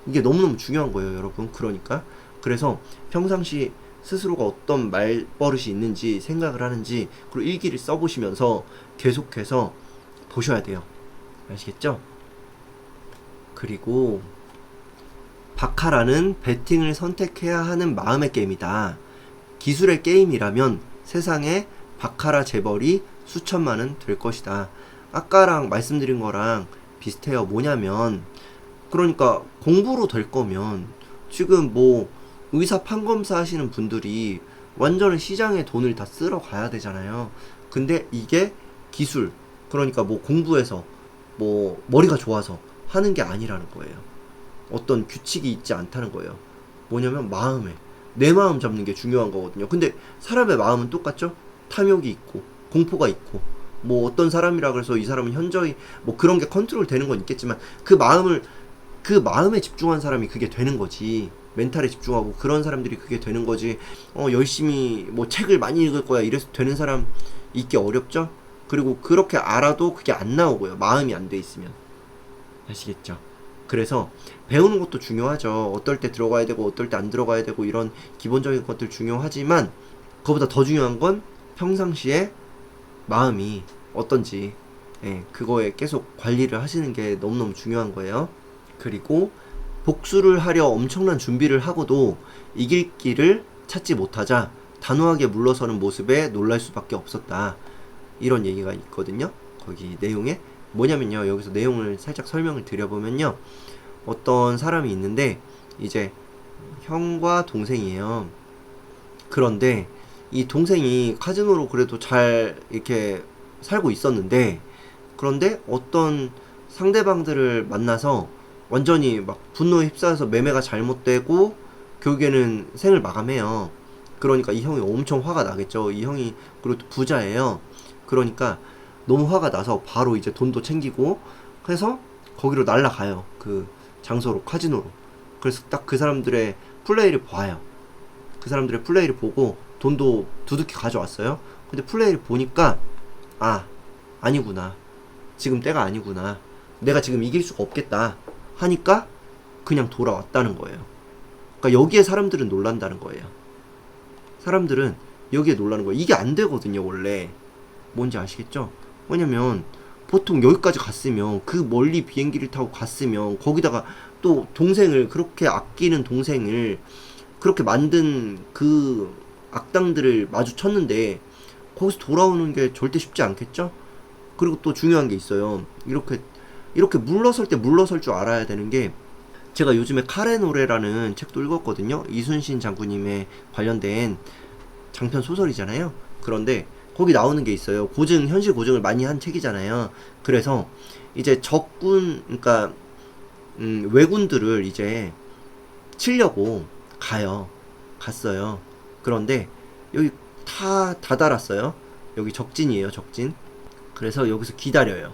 이게 너무너무 중요한 거예요, 여러분. 그러니까 그래서 평상시 스스로가 어떤 말버릇이 있는지 생각을 하는지 그리고 일기를 써보시면서 계속해서 보셔야 돼요. 아시겠죠? 그리고 바카라는 배팅을 선택해야 하는 마음의 게임이다. 기술의 게임이라면 세상에 바카라 재벌이 수천만은 될 것이다. 아까랑 말씀드린 거랑 비슷해요. 뭐냐면 그러니까 공부로 될 거면 지금 뭐 의사 판검사 하시는 분들이 완전히 시장에 돈을 다 쓸어 가야 되잖아요. 근데 이게 기술, 그러니까 뭐 공부해서 뭐 머리가 좋아서 하는 게 아니라는 거예요. 어떤 규칙이 있지 않다는 거예요. 뭐냐면 마음에 내 마음 잡는 게 중요한 거거든요. 근데 사람의 마음은 똑같죠? 탐욕이 있고 공포가 있고 뭐 어떤 사람이라 그래서 이 사람은 현저히 뭐 그런 게 컨트롤 되는 건 있겠지만 그 마음에 집중한 사람이 그게 되는 거지. 멘탈에 집중하고 그런 사람들이 그게 되는 거지. 열심히 뭐 책을 많이 읽을 거야 이래서 되는 사람 있기 어렵죠? 그리고 그렇게 알아도 그게 안 나오고요. 마음이 안 돼 있으면. 아시겠죠? 그래서 배우는 것도 중요하죠. 어떨 때 들어가야 되고 어떨 때 안 들어가야 되고 이런 기본적인 것들 중요하지만 그거보다 더 중요한 건 평상시에 마음이 어떤지 그거에 계속 관리를 하시는 게 너무너무 중요한 거예요. 그리고 복수를 하려 엄청난 준비를 하고도 이길 길을 찾지 못하자 단호하게 물러서는 모습에 놀랄 수밖에 없었다. 이런 얘기가 있거든요. 거기 내용에 뭐냐면요. 여기서 내용을 살짝 설명을 드려보면요. 어떤 사람이 있는데 이제 형과 동생이에요. 그런데 이 동생이 카지노로 그래도 잘 이렇게 살고 있었는데 그런데 어떤 상대방들을 만나서 완전히 막 분노에 휩싸여서 매매가 잘못되고 결국에는 생을 마감해요. 그러니까 이 형이 엄청 화가 나겠죠. 이 형이 그리고 또 부자예요. 그러니까 너무 화가 나서 바로 이제 돈도 챙기고 해서 거기로 날아가요. 그 장소로, 카지노로. 그래서 딱 그 사람들의 플레이를 봐요. 그 사람들의 플레이를 보고 돈도 두둑히 가져왔어요. 근데 플레이를 보니까 아, 아니구나. 지금 때가 아니구나. 내가 지금 이길 수가 없겠다 하니까 그냥 돌아왔다는 거예요. 그러니까 여기에 사람들은 놀란다는 거예요. 사람들은 여기에 놀라는 거예요. 이게 안 되거든요, 원래. 뭔지 아시겠죠? 왜냐면 보통 여기까지 갔으면, 그 멀리 비행기를 타고 갔으면, 거기다가 또 동생을, 그렇게 아끼는 동생을 그렇게 만든 그 악당들을 마주쳤는데 거기서 돌아오는 게 절대 쉽지 않겠죠? 그리고 또 중요한 게 있어요. 이렇게 물러설 때 물러설 줄 알아야 되는 게, 제가 요즘에 칼의 노래라는 책도 읽었거든요. 이순신 장군님의 관련된 장편 소설이잖아요. 그런데 거기 나오는 게 있어요. 현실 고증을 많이 한 책이잖아요. 그래서 이제 적군, 그러니까 왜군들을 이제 치려고 갔어요. 그런데 여기 다 달았어요. 여기 적진이에요, 적진. 그래서 여기서 기다려요.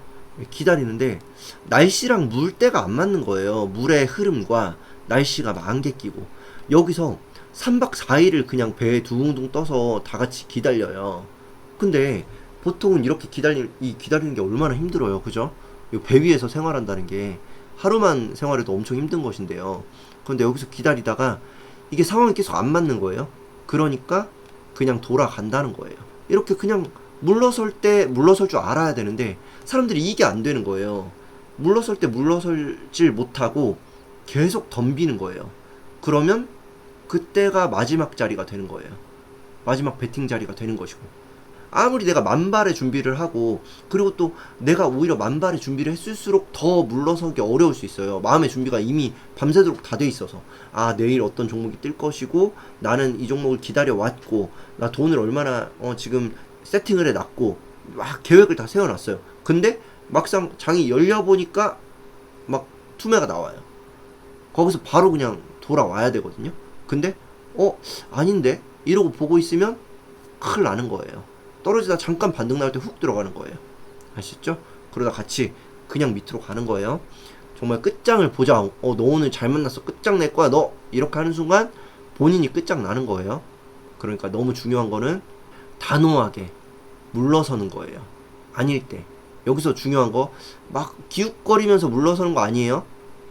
기다리는데 날씨랑 물때가 안 맞는 거예요. 물의 흐름과 날씨가 막 안개 끼고. 여기서 3박 4일을 그냥 배에 둥둥 떠서 다 같이 기다려요. 근데 보통은 이렇게 기다리는 게 얼마나 힘들어요. 그죠? 배 위에서 생활한다는 게 하루만 생활해도 엄청 힘든 것인데요. 그런데 여기서 기다리다가 이게 상황이 계속 안 맞는 거예요. 그러니까 그냥 돌아간다는 거예요. 이렇게 그냥 물러설 줄 알아야 되는데 사람들이 이게 안 되는 거예요. 물러설 때 물러설질 못하고 계속 덤비는 거예요. 그러면 그때가 마지막 자리가 되는 거예요. 마지막 배팅 자리가 되는 것이고, 아무리 내가 만발의 준비를 하고, 그리고 또 내가 오히려 만발의 준비를 했을수록 더 물러서기 어려울 수 있어요. 마음의 준비가 이미 밤새도록 다 돼 있어서, 아, 내일 어떤 종목이 뜰 것이고, 나는 이 종목을 기다려 왔고, 나 돈을 얼마나 지금 세팅을 해놨고, 막 계획을 다 세워놨어요. 근데 막상 장이 열려보니까 막 투매가 나와요. 거기서 바로 그냥 돌아와야 되거든요. 근데 아닌데 이러고 보고 있으면 큰일 나는 거예요. 떨어지다 잠깐 반등 나올 때 훅 들어가는 거예요. 아시죠? 그러다 같이 그냥 밑으로 가는 거예요. 정말 끝장을 보자. 너 오늘 잘 만났어. 끝장 낼 거야. 너 이렇게 하는 순간 본인이 끝장 나는 거예요. 그러니까 너무 중요한 거는 단호하게 물러서는 거예요. 아닐 때. 여기서 중요한 거 막 기웃거리면서 물러서는 거 아니에요.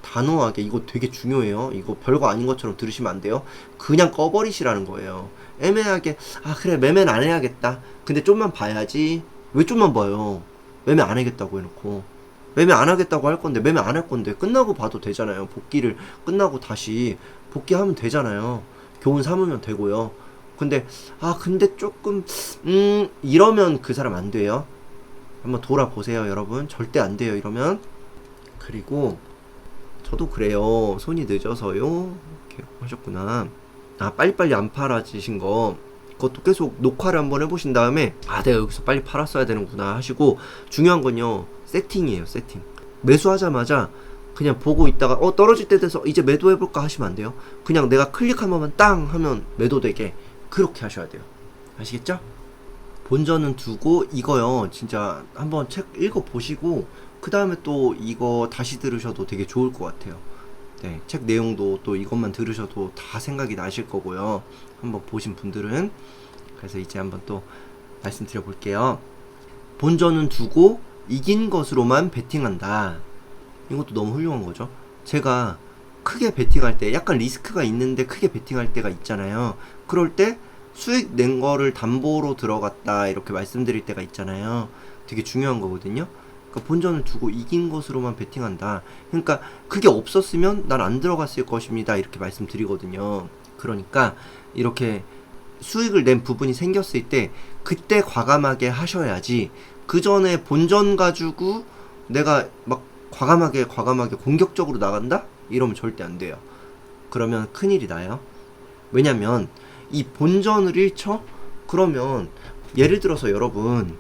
단호하게. 이거 되게 중요해요. 이거 별거 아닌 것처럼 들으시면 안 돼요. 그냥 꺼버리시라는 거예요. 애매하게 그래, 매매는 안 해야겠다. 근데 좀만 봐야지. 왜 좀만 봐요? 매매 안 하겠다고 해놓고. 매매 안 하겠다고 할 건데, 매매 안 할 건데 끝나고 봐도 되잖아요. 복귀를 끝나고 다시 복귀하면 되잖아요. 교훈 삼으면 되고요. 근데 조금 이러면 그 사람 안 돼요. 한번 돌아보세요, 여러분. 절대 안 돼요, 이러면. 그리고 저도 그래요. 손이 늦어서요. 이렇게 하셨구나. 빨리빨리 안 팔아지신 거, 그것도 계속 녹화를 한번 해보신 다음에 내가 여기서 빨리 팔았어야 되는구나 하시고, 중요한 건요, 세팅이에요. 세팅. 매수하자마자 그냥 보고 있다가 떨어질 때 돼서 이제 매도해볼까 하시면 안 돼요. 그냥 내가 클릭 한 번만 땅 하면 매도되게 그렇게 하셔야 돼요. 아시겠죠? 본전은 두고, 이거요 진짜 한번 책 읽어보시고 그 다음에 또 이거 다시 들으셔도 되게 좋을 것 같아요. 네, 책 내용도 또 이것만 들으셔도 다 생각이 나실 거고요. 한번 보신 분들은. 그래서 이제 한번 또 말씀드려 볼게요. 본전은 두고 이긴 것으로만 베팅한다. 이것도 너무 훌륭한 거죠. 제가 크게 베팅할 때, 약간 리스크가 있는데 크게 베팅할 때가 있잖아요. 그럴 때 수익 낸 거를 담보로 들어갔다 이렇게 말씀드릴 때가 있잖아요. 되게 중요한 거거든요. 그러니까 본전을 두고 이긴 것으로만 베팅한다. 그러니까 그게 없었으면 난 안 들어갔을 것입니다, 이렇게 말씀드리거든요. 그러니까 이렇게 수익을 낸 부분이 생겼을 때 그때 과감하게 하셔야지, 그 전에 본전 가지고 내가 막 과감하게 공격적으로 나간다? 이러면 절대 안 돼요. 그러면 큰일이 나요. 왜냐면 이 본전을 잃죠? 그러면 예를 들어서 여러분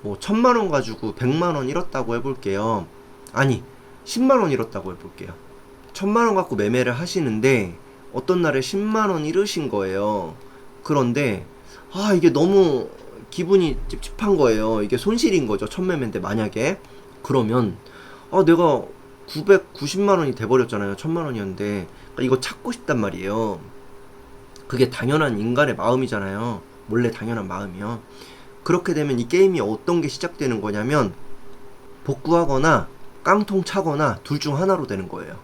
1000만원 가지고 100만원 잃었다고 해볼게요. 아니 10만원 잃었다고 해볼게요. 1000만원 갖고 매매를 하시는데 어떤 날에 10만원 잃으신 거예요. 그런데 이게 너무 기분이 찝찝한 거예요. 이게 손실인 거죠. 첫 매매인데 만약에. 그러면 내가 990만 원이 돼버렸잖아요. 1000만 원이었는데. 그러니까 이거 찾고 싶단 말이에요. 그게 당연한 인간의 마음이잖아요. 원래 당연한 마음이요. 그렇게 되면 이 게임이 어떤 게 시작되는 거냐면 복구하거나 깡통 차거나 둘 중 하나로 되는 거예요.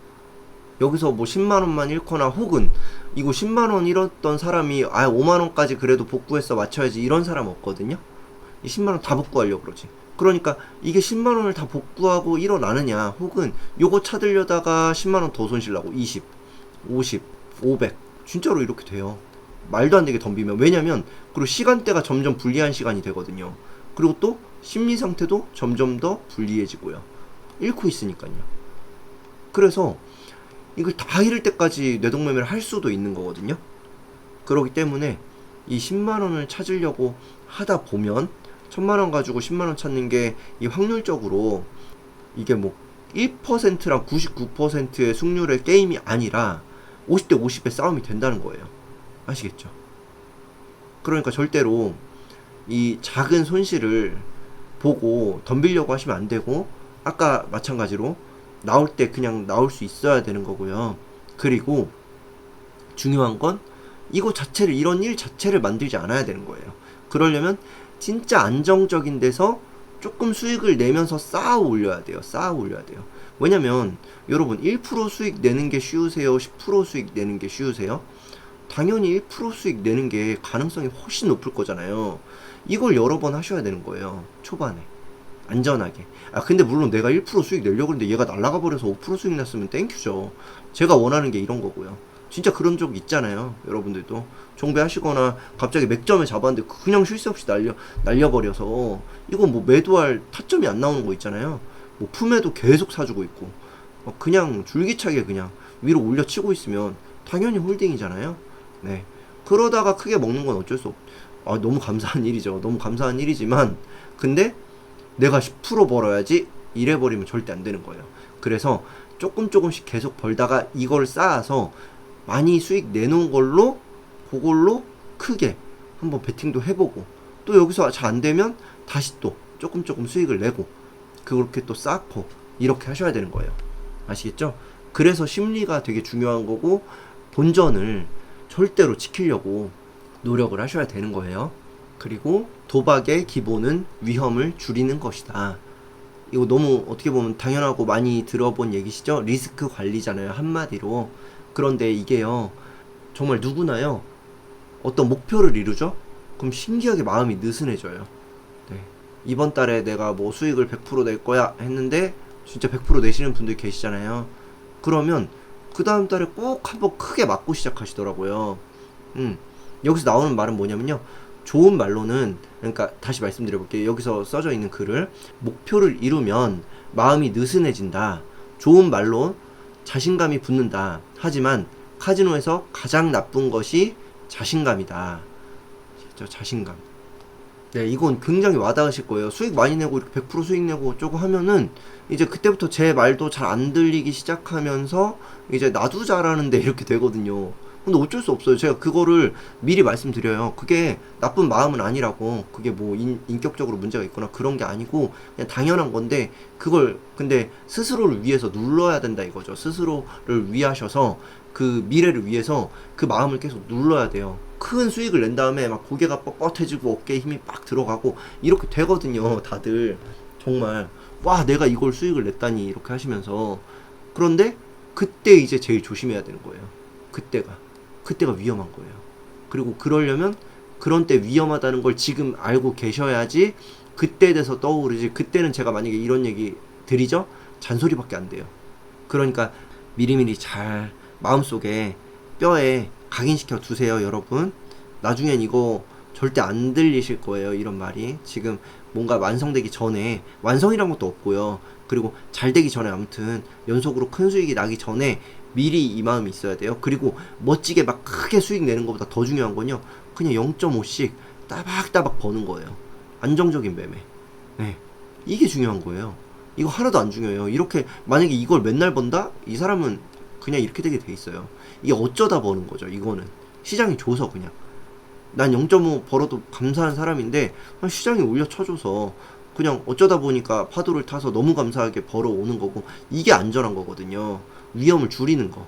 여기서 뭐 10만원만 잃거나 혹은 이거 10만원 잃었던 사람이 5만원까지 그래도 복구해서 맞춰야지 이런 사람 없거든요. 이 10만원 다 복구하려고 그러지. 그러니까 이게 10만원을 다 복구하고 일어나느냐 혹은 요거 찾으려다가 10만원 더 손실나고 20, 50, 500 진짜로 이렇게 돼요. 말도 안 되게 덤비면. 왜냐면 그리고 시간대가 점점 불리한 시간이 되거든요. 그리고 또 심리 상태도 점점 더 불리해지고요. 잃고 있으니까요. 그래서 이걸 다 잃을 때까지 뇌동매매를 할 수도 있는 거거든요. 그렇기 때문에 이 10만원을 찾으려고 하다 보면 1000만원 가지고 10만원 찾는 게 이 확률적으로 이게 뭐 1%랑 99%의 승률의 게임이 아니라 50대 50의 싸움이 된다는 거예요. 아시겠죠? 그러니까 절대로 이 작은 손실을 보고 덤비려고 하시면 안 되고, 아까 마찬가지로 나올 때 그냥 나올 수 있어야 되는 거고요. 그리고 중요한 건 이거 자체를, 이런 일 자체를 만들지 않아야 되는 거예요. 그러려면 진짜 안정적인 데서 조금 수익을 내면서 쌓아 올려야 돼요. 쌓아 올려야 돼요. 왜냐면 여러분 1% 수익 내는 게 쉬우세요? 10% 수익 내는 게 쉬우세요? 당연히 1% 수익 내는 게 가능성이 훨씬 높을 거잖아요. 이걸 여러 번 하셔야 되는 거예요. 초반에. 안전하게. 근데 물론 내가 1% 수익 내려고 했는데 얘가 날아가 버려서 5% 수익 났으면 땡큐죠. 제가 원하는 게 이런 거고요. 진짜 그런 적 있잖아요. 여러분들도 정배하시거나 갑자기 맥점에 잡았는데 그냥 쉴 새 없이 날려버려서 이건 뭐 매도할 타점이 안 나오는 거 있잖아요. 뭐 품에도 계속 사주고 있고 그냥 줄기차게 그냥 위로 올려치고 있으면 당연히 홀딩이잖아요. 네. 그러다가 크게 먹는 건 어쩔 수 너무 감사한 일이죠. 너무 감사한 일이지만 근데 내가 10% 벌어야지 이래버리면 절대 안 되는 거예요. 그래서 조금씩 계속 벌다가 이걸 쌓아서 많이 수익 내놓은 걸로 그걸로 크게 한번 베팅도 해보고, 또 여기서 잘 안되면 다시 또 조금 수익을 내고 그렇게 또 쌓고 이렇게 하셔야 되는 거예요. 아시겠죠? 그래서 심리가 되게 중요한 거고 본전을 절대로 지키려고 노력을 하셔야 되는 거예요. 그리고 도박의 기본은 위험을 줄이는 것이다. 이거 너무 어떻게 보면 당연하고 많이 들어본 얘기시죠? 리스크 관리잖아요, 한마디로. 그런데 이게요, 정말 누구나요, 어떤 목표를 이루죠? 그럼 신기하게 마음이 느슨해져요. 네. 이번 달에 내가 뭐 수익을 100% 낼 거야 했는데 진짜 100% 내시는 분들 계시잖아요. 그러면 그 다음 달에 꼭 한번 크게 맞고 시작하시더라고요. 여기서 나오는 말은 뭐냐면요, 좋은 말로는, 그러니까 다시 말씀드려볼게요. 여기서 써져 있는 글을, 목표를 이루면 마음이 느슨해진다. 좋은 말로 자신감이 붙는다. 하지만 카지노에서 가장 나쁜 것이 자신감이다. 자신감. 네, 이건 굉장히 와닿으실 거예요. 수익 많이 내고 이렇게 100% 수익 내고 어쩌고 하면은 이제 그때부터 제 말도 잘 안 들리기 시작하면서 이제 나도 잘하는데 이렇게 되거든요. 근데 어쩔 수 없어요. 제가 그거를 미리 말씀드려요. 그게 나쁜 마음은 아니라고. 그게 뭐 인격적으로 문제가 있거나 그런 게 아니고 그냥 당연한 건데, 그걸 근데 스스로를 위해서 눌러야 된다 이거죠. 스스로를 위하셔서 그 미래를 위해서 그 마음을 계속 눌러야 돼요. 큰 수익을 낸 다음에 막 고개가 뻣뻣해지고 어깨에 힘이 빡 들어가고 이렇게 되거든요. 다들 정말 와, 내가 이걸 수익을 냈다니 이렇게 하시면서. 그런데 그때 이제 제일 조심해야 되는 거예요. 그때가 위험한 거예요. 그리고 그러려면 그런 때 위험하다는 걸 지금 알고 계셔야지 그때에 대해서 떠오르지. 그때는 제가 만약에 이런 얘기 드리죠? 잔소리밖에 안 돼요. 그러니까 미리미리 잘 마음속에 뼈에 각인시켜 두세요, 여러분. 나중엔 이거 절대 안 들리실 거예요, 이런 말이. 지금 뭔가 완성되기 전에, 완성이란 것도 없고요. 그리고 잘 되기 전에, 아무튼 연속으로 큰 수익이 나기 전에 미리 이 마음이 있어야 돼요. 그리고 멋지게 막 크게 수익 내는 것보다 더 중요한 건요, 그냥 0.5씩 따박따박 버는 거예요. 안정적인 매매. 네, 이게 중요한 거예요. 이거 하나도 안 중요해요. 이렇게 만약에 이걸 맨날 번다? 이 사람은 그냥 이렇게 되게 돼 있어요. 이게 어쩌다 버는 거죠. 이거는 시장이 줘서 그냥. 난 0.5 벌어도 감사한 사람인데 시장이 올려쳐줘서 그냥 어쩌다 보니까 파도를 타서 너무 감사하게 벌어오는 거고, 이게 안전한 거거든요. 위험을 줄이는 거.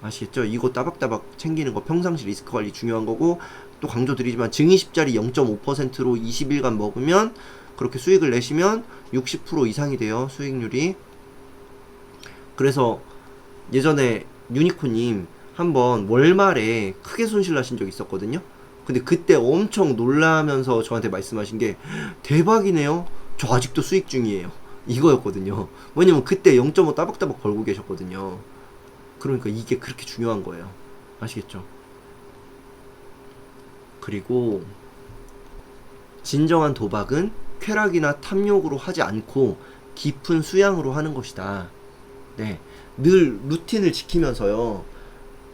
아시겠죠? 이거 따박따박 챙기는 거, 평상시 리스크 관리 중요한 거고, 또 강조드리지만 증이10짜리 0.5%로 20일간 먹으면, 그렇게 수익을 내시면 60% 이상이 돼요, 수익률이. 그래서 예전에 유니코님 한번 월말에 크게 손실 나신 적 있었거든요. 근데 그때 엄청 놀라면서 저한테 말씀하신 게 대박이네요, 저 아직도 수익 중이에요, 이거였거든요. 왜냐면 그때 0.5 따박따박 벌고 계셨거든요. 그러니까 이게 그렇게 중요한 거예요. 아시겠죠? 그리고 진정한 도박은 쾌락이나 탐욕으로 하지 않고 깊은 수양으로 하는 것이다. 네, 늘 루틴을 지키면서요,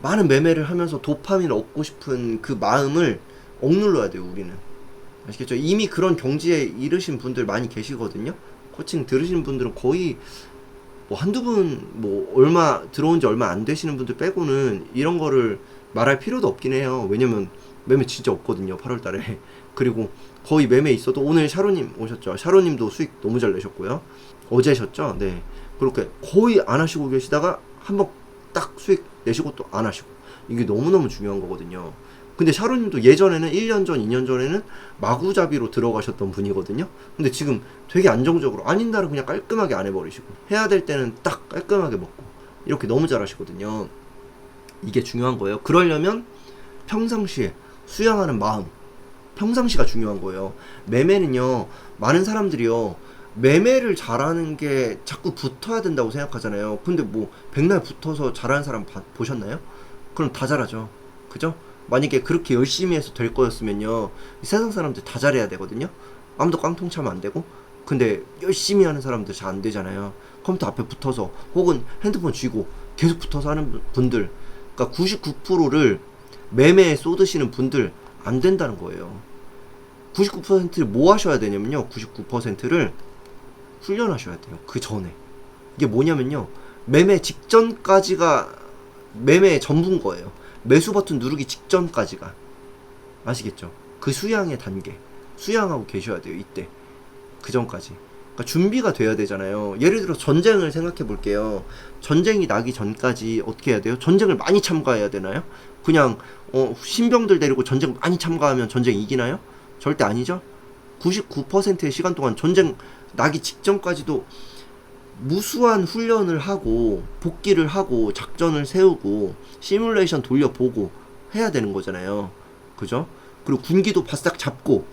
많은 매매를 하면서 도파민을 얻고 싶은 그 마음을 억눌러야 돼요, 우리는. 아시겠죠? 이미 그런 경지에 이르신 분들 많이 계시거든요. 코칭 들으시는 분들은 거의 뭐 한두 분, 뭐 얼마 들어온 지 얼마 안 되시는 분들 빼고는 이런 거를 말할 필요도 없긴 해요. 왜냐면 매매 진짜 없거든요, 8월 달에. 그리고 거의 매매 있어도, 오늘 샤로님 오셨죠? 샤로님도 수익 너무 잘 내셨고요. 어제셨죠? 네. 그렇게 거의 안 하시고 계시다가 한번 딱 수익 내시고 또 안 하시고, 이게 너무너무 중요한 거거든요. 근데 샤로님도 예전에는 1년 전, 2년 전에는 마구잡이로 들어가셨던 분이거든요. 근데 지금 되게 안정적으로, 아닌 날은 그냥 깔끔하게 안 해버리시고, 해야 될 때는 딱 깔끔하게 먹고, 이렇게 너무 잘하시거든요. 이게 중요한 거예요. 그러려면 평상시에 수양하는 마음, 평상시가 중요한 거예요. 매매는요, 많은 사람들이요, 매매를 잘하는 게 자꾸 붙어야 된다고 생각하잖아요. 근데 뭐 백날 붙어서 잘하는 사람 보셨나요? 그럼 다 잘하죠. 그죠? 만약에 그렇게 열심히 해서 될 거였으면요, 세상 사람들 다 잘해야 되거든요. 아무도 깡통 차면 안 되고. 근데 열심히 하는 사람들 잘 안 되잖아요. 컴퓨터 앞에 붙어서, 혹은 핸드폰 쥐고 계속 붙어서 하는 분들, 그러니까 99%를 매매에 쏟으시는 분들 안 된다는 거예요. 99%를 뭐 하셔야 되냐면요, 99%를 훈련하셔야 돼요. 그 전에. 이게 뭐냐면요, 매매 직전까지가 매매의 전부인 거예요. 매수 버튼 누르기 직전까지가. 아시겠죠? 그 수양의 단계. 수양하고 계셔야 돼요, 이때. 그 전까지. 그러니까 준비가 돼야 되잖아요. 예를 들어 전쟁을 생각해 볼게요. 전쟁이 나기 전까지 어떻게 해야 돼요? 전쟁을 많이 참가해야 되나요? 그냥 신병들 데리고 전쟁 많이 참가하면 전쟁 이기나요? 절대 아니죠. 99%의 시간 동안 전쟁 나기 직전까지도 무수한 훈련을 하고, 복귀를 하고, 작전을 세우고, 시뮬레이션 돌려보고 해야 되는 거잖아요. 그죠? 그리고 군기도 바싹 잡고,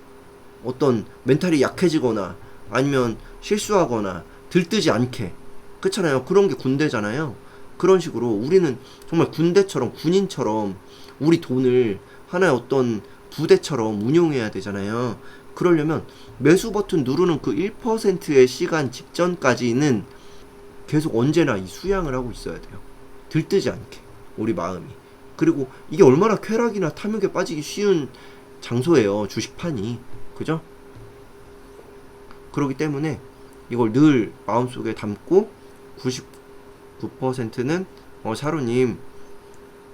어떤 멘탈이 약해지거나 아니면 실수하거나 들뜨지 않게, 그렇잖아요. 그런 게 군대잖아요. 그런 식으로 우리는 정말 군대처럼, 군인처럼 우리 돈을 하나의 어떤 부대처럼 운용해야 되잖아요. 그러려면 매수 버튼 누르는 그 1%의 시간 직전까지는 계속 언제나 이 수양을 하고 있어야 돼요. 들뜨지 않게, 우리 마음이. 그리고 이게 얼마나 쾌락이나 탐욕에 빠지기 쉬운 장소예요, 주식판이. 그죠? 그렇기 때문에 이걸 늘 마음속에 담고, 99%는 샤로님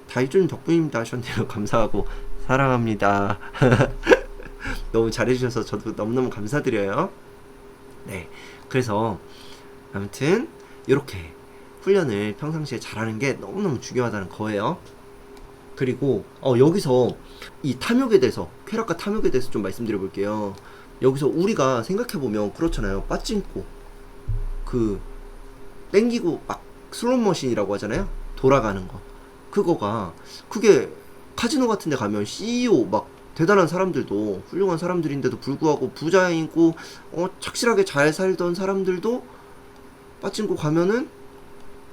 다이준 덕분입니다 하셨네요. 감사하고 사랑합니다. 너무 잘해주셔서 저도 너무너무 감사드려요. 네, 그래서 아무튼 이렇게 훈련을 평상시에 잘하는 게 너무너무 중요하다는 거예요. 그리고 여기서 이 탐욕에 대해서, 쾌락과 탐욕에 대해서 좀 말씀드려 볼게요. 여기서 우리가 생각해보면 그렇잖아요. 빠찡코 그 땡기고 막 슬롯머신이라고 하잖아요. 돌아가는 거. 그게 카지노 같은 데 가면 CEO 막 대단한 사람들도, 훌륭한 사람들인데도 불구하고, 부자이고 착실하게 잘 살던 사람들도 빠찡코 가면은,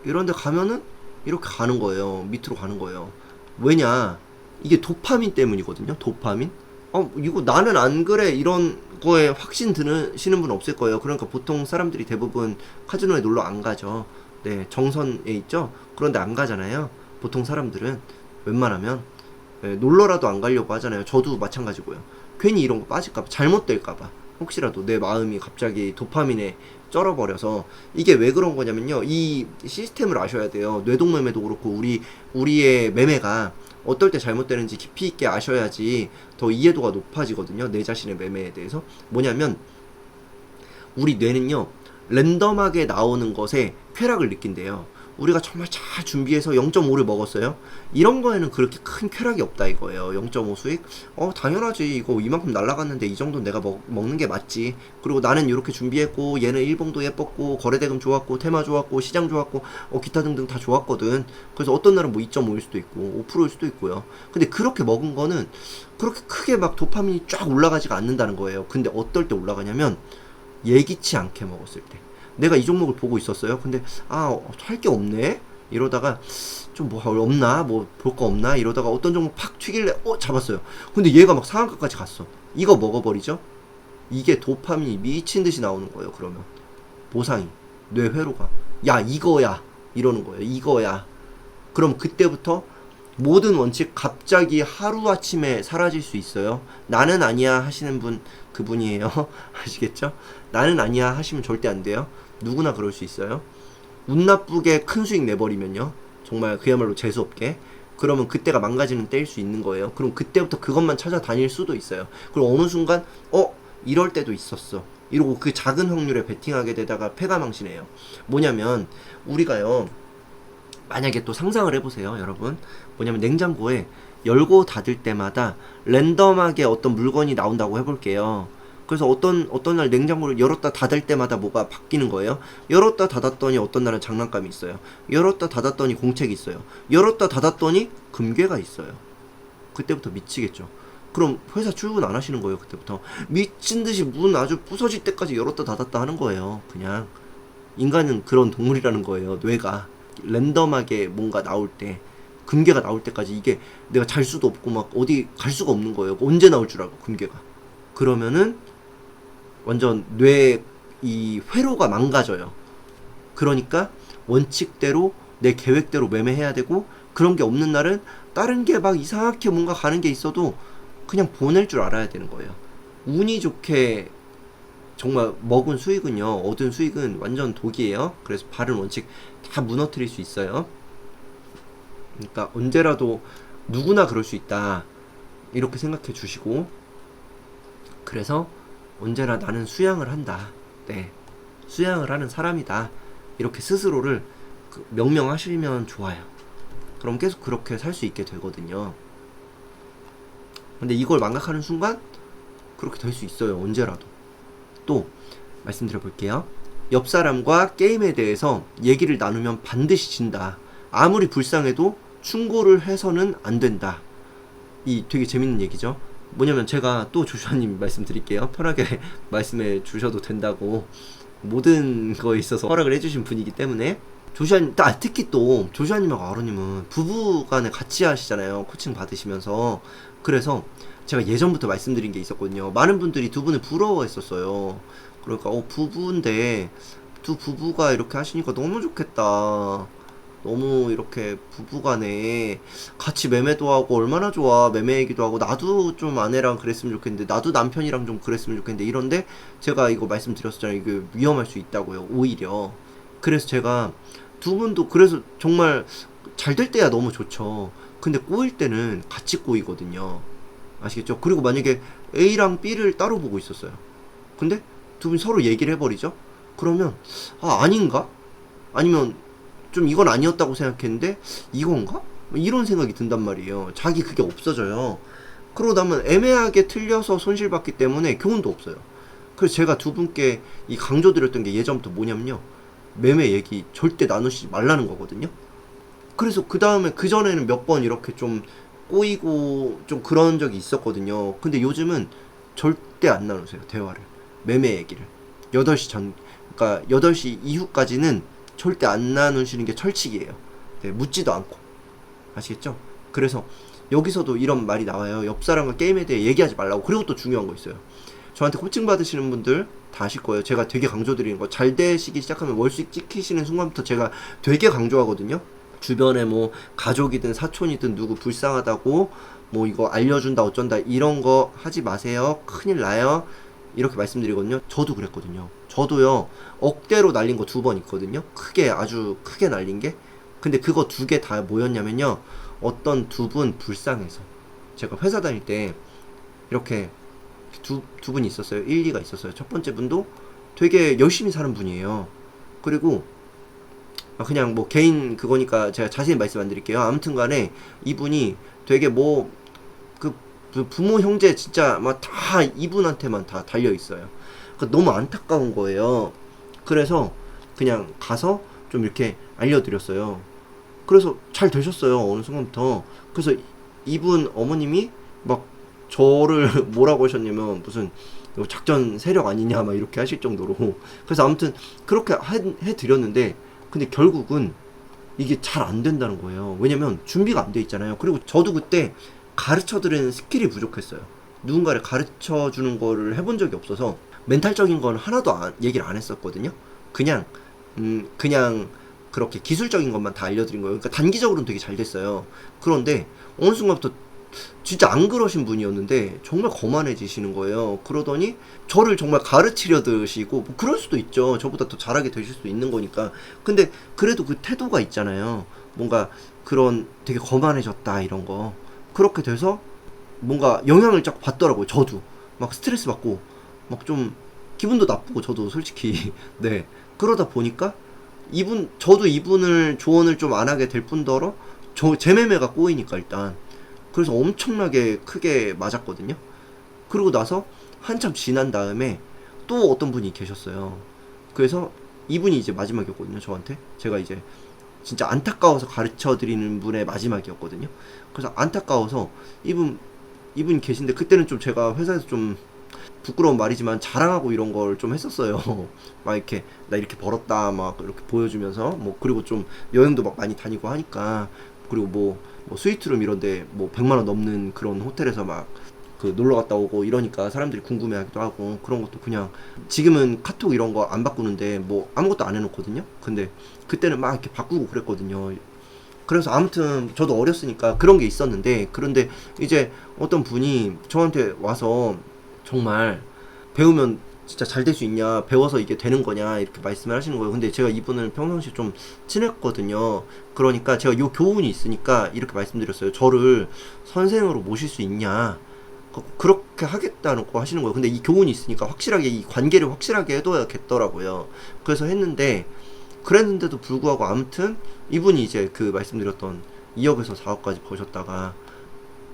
이런 데 가면은 이렇게 가는 거예요. 밑으로 가는 거예요. 왜냐? 이게 도파민 때문이거든요. 도파민. 이거 나는 안 그래, 이런 거에 확신 드시는 분 없을 거예요. 그러니까 보통 사람들이 대부분 카지노에 놀러 안 가죠. 네, 정선에 있죠. 그런데 안 가잖아요. 보통 사람들은 웬만하면. 네, 놀러라도 안 가려고 하잖아요. 저도 마찬가지고요. 괜히 이런 거 빠질까봐, 잘못될까봐, 혹시라도 내 마음이 갑자기 도파민에 쩔어버려서. 이게 왜 그런 거냐면요, 이 시스템을 아셔야 돼요. 뇌동매매도 그렇고, 우리의 매매가 어떨 때 잘못되는지 깊이 있게 아셔야지 더 이해도가 높아지거든요, 내 자신의 매매에 대해서. 뭐냐면 우리 뇌는요, 랜덤하게 나오는 것에 쾌락을 느낀대요. 우리가 정말 잘 준비해서 0.5를 먹었어요. 이런 거에는 그렇게 큰 쾌락이 없다 이거예요. 0.5 수익? 당연하지. 이거 이만큼 날라갔는데 이 정도는 내가 먹는 게 맞지. 그리고 나는 이렇게 준비했고, 얘는 일봉도 예뻤고, 거래대금 좋았고, 테마 좋았고, 시장 좋았고, 기타 등등 다 좋았거든. 그래서 어떤 날은 뭐 2.5일 수도 있고, 5%일 수도 있고요. 근데 그렇게 먹은 거는 그렇게 크게 막 도파민이 쫙 올라가지가 않는다는 거예요. 근데 어떨 때 올라가냐면, 예기치 않게 먹었을 때. 내가 이 종목을 보고 있었어요. 근데 할 게 없네. 이러다가 좀 뭐 없나, 뭐 볼 거 없나 이러다가 어떤 종목 팍 튀길래 잡았어요. 근데 얘가 막 상한가까지 갔어. 이거 먹어버리죠. 이게 도파민이 미친 듯이 나오는 거예요. 그러면 보상이, 뇌 회로가, 야 이거야 이러는 거예요. 이거야. 그럼 그때부터 모든 원칙 갑자기 하루아침에 사라질 수 있어요. 나는 아니야 하시는 분 그분이에요. 아시겠죠? 나는 아니야 하시면 절대 안 돼요. 누구나 그럴 수 있어요. 운 나쁘게 큰 수익 내버리면요, 정말 그야말로 재수없게, 그러면 그때가 망가지는 때일 수 있는 거예요. 그럼 그때부터 그것만 찾아다닐 수도 있어요. 그리고 어느 순간 이럴 때도 있었어 이러고 그 작은 확률에 베팅하게 되다가 패가 망신해요. 뭐냐면 우리가요, 만약에 또 상상을 해보세요 여러분. 뭐냐면 냉장고에 열고 닫을 때마다 랜덤하게 어떤 물건이 나온다고 해볼게요. 그래서 어떤 날 냉장고를 열었다 닫을 때마다 뭐가 바뀌는 거예요. 열었다 닫았더니 어떤 날은 장난감이 있어요. 열었다 닫았더니 공책이 있어요. 열었다 닫았더니 금괴가 있어요. 그때부터 미치겠죠. 그럼 회사 출근 안 하시는 거예요. 그때부터 미친 듯이 문 아주 부서질 때까지 열었다 닫았다 하는 거예요. 그냥 인간은 그런 동물이라는 거예요. 뇌가 랜덤하게 뭔가 나올 때, 금괴가 나올 때까지 이게 내가 잘 수도 없고 막 어디 갈 수가 없는 거예요. 언제 나올 줄 알고 금괴가. 그러면은 완전 뇌 이 회로가 망가져요. 그러니까 원칙대로 내 계획대로 매매해야 되고, 그런 게 없는 날은 다른 게 막 이상하게 뭔가 가는 게 있어도 그냥 보낼 줄 알아야 되는 거예요. 운이 좋게 정말 먹은 수익은요, 얻은 수익은 완전 독이에요. 그래서 바른 원칙 다 무너뜨릴 수 있어요. 그러니까 언제라도 누구나 그럴 수 있다 이렇게 생각해 주시고, 그래서 언제나 나는 수양을 한다, 네, 수양을 하는 사람이다, 이렇게 스스로를 명명하시면 좋아요. 그럼 계속 그렇게 살 수 있게 되거든요. 근데 이걸 망각하는 순간 그렇게 될 수 있어요. 언제라도. 또 말씀드려 볼게요. 옆 사람과 게임에 대해서 얘기를 나누면 반드시 진다. 아무리 불쌍해도 충고를 해서는 안 된다. 이 되게 재밌는 얘기죠. 뭐냐면 제가 또 조슈아님 말씀드릴게요. 편하게 말씀해 주셔도 된다고, 모든 거에 있어서 허락을 해주신 분이기 때문에. 조슈아님, 특히 또 조슈아님하고 아로님은 부부간에 같이 하시잖아요, 코칭 받으시면서. 그래서 제가 예전부터 말씀드린 게 있었거든요. 많은 분들이 두 분을 부러워했었어요. 그러니까 부부인데 두 부부가 이렇게 하시니까 너무 좋겠다, 너무 이렇게 부부간에 같이 매매도 하고 얼마나 좋아, 매매 얘기도 하고, 나도 좀 아내랑 그랬으면 좋겠는데, 나도 남편이랑 좀 그랬으면 좋겠는데, 이런데 제가 이거 말씀드렸잖아요. 이게 위험할 수 있다고요, 오히려. 그래서 제가 두 분도, 그래서 정말 잘 될 때야 너무 좋죠. 근데 꼬일 때는 같이 꼬이거든요. 아시겠죠? 그리고 만약에 A랑 B를 따로 보고 있었어요. 근데 두 분이 서로 얘기를 해버리죠? 그러면 아닌가? 아니면 좀 이건 아니었다고 생각했는데 이건가? 이런 생각이 든단 말이에요. 자기 그게 없어져요. 그러고 나면 애매하게 틀려서 손실받기 때문에 교훈도 없어요. 그래서 제가 두 분께 이 강조드렸던 게 예전부터 뭐냐면요, 매매 얘기 절대 나누시지 말라는 거거든요. 그래서 그 다음에 그 전에는 몇 번 이렇게 좀 꼬이고 좀 그런 적이 있었거든요. 근데 요즘은 절대 안 나누세요, 대화를, 매매 얘기를. 8시 전, 그러니까 8시 이후까지는 절대 안 나누시는 게 철칙이에요. 네, 묻지도 않고. 아시겠죠? 그래서 여기서도 이런 말이 나와요. 옆 사람과 게임에 대해 얘기하지 말라고. 그리고 또 중요한 거 있어요. 저한테 코칭 받으시는 분들 다 아실 거예요. 제가 되게 강조드리는 거, 잘 되시기 시작하면 월수익 찍히시는 순간부터 제가 되게 강조하거든요. 주변에 뭐 가족이든 사촌이든 누구 불쌍하다고 뭐 이거 알려준다 어쩐다 이런 거 하지 마세요, 큰일 나요, 이렇게 말씀드리거든요. 저도 그랬거든요. 저도요, 억대로 날린 거 2번 있거든요. 크게, 아주 크게 날린 게. 근데 그거 2개 다 뭐였냐면요, 어떤 두 분 불쌍해서. 제가 회사 다닐 때 이렇게 두 분이 있었어요. 1, 2가 있었어요. 첫 번째 분도 되게 열심히 사는 분이에요. 그리고 그냥 뭐 개인 그거니까 제가 자세히 말씀 안 드릴게요. 아무튼 간에 이분이 되게 뭐 그 부모 형제 진짜 막 다 이분한테만 다 달려 있어요. 그러니까 너무 안타까운 거예요. 그래서 그냥 가서 좀 이렇게 알려드렸어요. 그래서 잘 되셨어요. 어느 순간부터. 그래서 이분 어머님이 막 저를 뭐라고 하셨냐면 무슨 작전 세력 아니냐 막 이렇게 하실 정도로. 그래서 아무튼 그렇게 해드렸는데 근데 결국은 이게 잘 안 된다는 거예요. 왜냐면 준비가 안 돼 있잖아요. 그리고 저도 그때 가르쳐 드리는 스킬이 부족했어요. 누군가를 가르쳐 주는 거를 해본 적이 없어서 멘탈적인 건 하나도 얘기를 안 했었거든요. 그냥 그렇게 기술적인 것만 다 알려드린 거예요. 그러니까 단기적으로는 되게 잘 됐어요. 그런데 어느 순간부터 진짜 안 그러신 분이었는데 정말 거만해지시는 거예요. 그러더니 저를 정말 가르치려 드시고 뭐 그럴 수도 있죠. 저보다 더 잘하게 되실 수도 있는 거니까. 근데 그래도 그 태도가 있잖아요. 뭔가 그런 되게 거만해졌다 이런 거. 그렇게 돼서 뭔가 영향을 자꾸 받더라고요. 저도 막 스트레스 받고 막 좀 기분도 나쁘고 저도 솔직히 네 그러다 보니까 저도 이분을 조언을 좀 안 하게 될 뿐더러 제 매매가 꼬이니까 일단 그래서 엄청나게 크게 맞았거든요. 그러고 나서 한참 지난 다음에 또 어떤 분이 계셨어요. 그래서 이분이 이제 마지막이었거든요. 저한테 제가 이제 진짜 안타까워서 가르쳐 드리는 분의 마지막이었거든요. 그래서 안타까워서 이분 계신데 그때는 좀 제가 회사에서 좀 부끄러운 말이지만 자랑하고 이런 걸 좀 했었어요. 막 이렇게 나 이렇게 벌었다 막 이렇게 보여주면서 뭐 그리고 좀 여행도 막 많이 다니고 하니까 그리고 뭐 스위트룸 이런데 뭐 100만 원 넘는 그런 호텔에서 막 그 놀러 갔다 오고 이러니까 사람들이 궁금해하기도 하고 그런 것도 그냥 지금은 카톡 이런 거 안 바꾸는데 뭐 아무것도 안 해놓거든요. 근데 그때는 막 이렇게 바꾸고 그랬거든요. 그래서 아무튼 저도 어렸으니까 그런 게 있었는데 그런데 이제 어떤 분이 저한테 와서 정말 배우면 진짜 잘 될 수 있냐 배워서 이게 되는 거냐 이렇게 말씀을 하시는 거예요. 근데 제가 이분을 평상시에 좀 친했거든요. 그러니까 제가 요 교훈이 있으니까 이렇게 말씀드렸어요. 저를 선생으로 모실 수 있냐 그렇게 하겠다고 하시는 거예요. 근데 이 교훈이 있으니까 확실하게 이 관계를 확실하게 해둬야겠더라고요. 그래서 했는데 그랬는데도 불구하고 아무튼 이분이 이제 그 말씀드렸던 2억에서 4억까지 버셨다가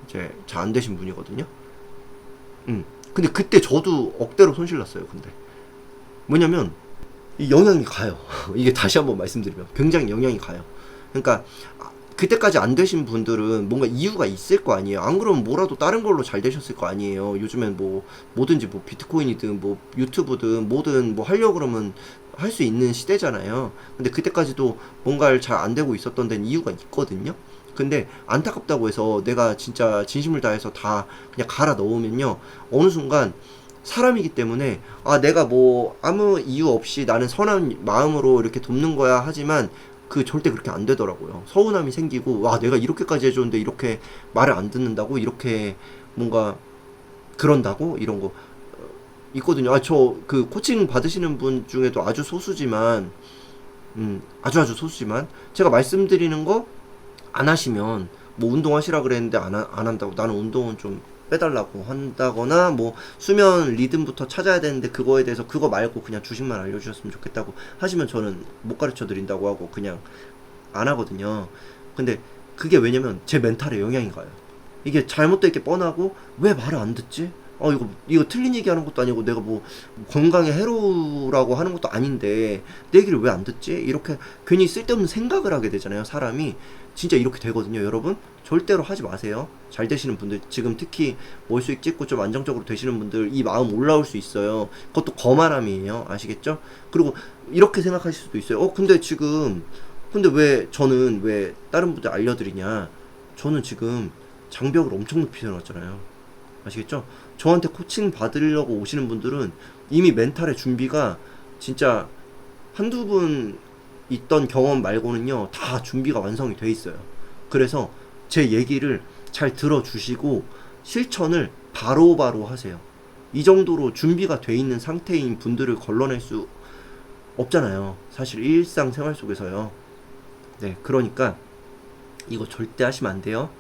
이제 잘 안 되신 분이거든요. 근데 그때 저도 억대로 손실 났어요. 근데 뭐냐면 이 영향이 가요. 이게 다시 한번 말씀드리면 굉장히 영향이 가요. 그러니까 그때까지 안 되신 분들은 뭔가 이유가 있을 거 아니에요. 안 그러면 뭐라도 다른 걸로 잘 되셨을 거 아니에요. 요즘엔 뭐 뭐든지 뭐 비트코인이든 뭐 유튜브든 뭐든 뭐 하려고 그러면 할 수 있는 시대잖아요. 근데 그때까지도 뭔가를 잘 안 되고 있었던 데는 이유가 있거든요. 근데 안타깝다고 해서 내가 진짜 진심을 다해서 다 그냥 갈아 넣으면요 어느 순간 사람이기 때문에 내가 뭐 아무 이유 없이 나는 선한 마음으로 이렇게 돕는 거야 하지만 그 절대 그렇게 안 되더라고요. 서운함이 생기고 와 내가 이렇게까지 해줬는데 이렇게 말을 안 듣는다고 이렇게 뭔가 그런다고 이런 거 있거든요. 저 그 코칭 받으시는 분 중에도 아주 소수지만 아주 소수지만 제가 말씀드리는 거 안 하시면 뭐 운동하시라 그랬는데 안 한다고 나는 운동은 좀 빼달라고 한다거나 뭐 수면 리듬부터 찾아야 되는데 그거에 대해서 그거 말고 그냥 주식만 알려주셨으면 좋겠다고 하시면 저는 못 가르쳐 드린다고 하고 그냥 안 하거든요. 근데 그게 왜냐면 제 멘탈에 영향이 가요. 이게 잘못된 게 뻔하고 왜 말을 안 듣지? 이거 틀린 얘기 하는 것도 아니고 내가 뭐 건강에 해로우라고 하는 것도 아닌데 내 얘기를 왜 안 듣지? 이렇게 괜히 쓸데없는 생각을 하게 되잖아요. 사람이 진짜 이렇게 되거든요. 여러분 절대로 하지 마세요. 잘 되시는 분들 지금 특히 월 수익 찍고 좀 안정적으로 되시는 분들 이 마음 올라올 수 있어요. 그것도 거만함이에요. 아시겠죠? 그리고 이렇게 생각하실 수도 있어요. 근데 왜 저는 왜 다른 분들 알려드리냐? 저는 지금 장벽을 엄청 높이 해놨잖아요. 아시겠죠? 저한테 코칭 받으려고 오시는 분들은 이미 멘탈의 준비가 진짜 한두 분 있던 경험 말고는요 다 준비가 완성이 돼 있어요. 그래서 제 얘기를 잘 들어주시고 실천을 바로바로 하세요. 이 정도로 준비가 돼 있는 상태인 분들을 걸러낼 수 없잖아요. 사실 일상생활 속에서요. 네, 그러니까 이거 절대 하시면 안 돼요.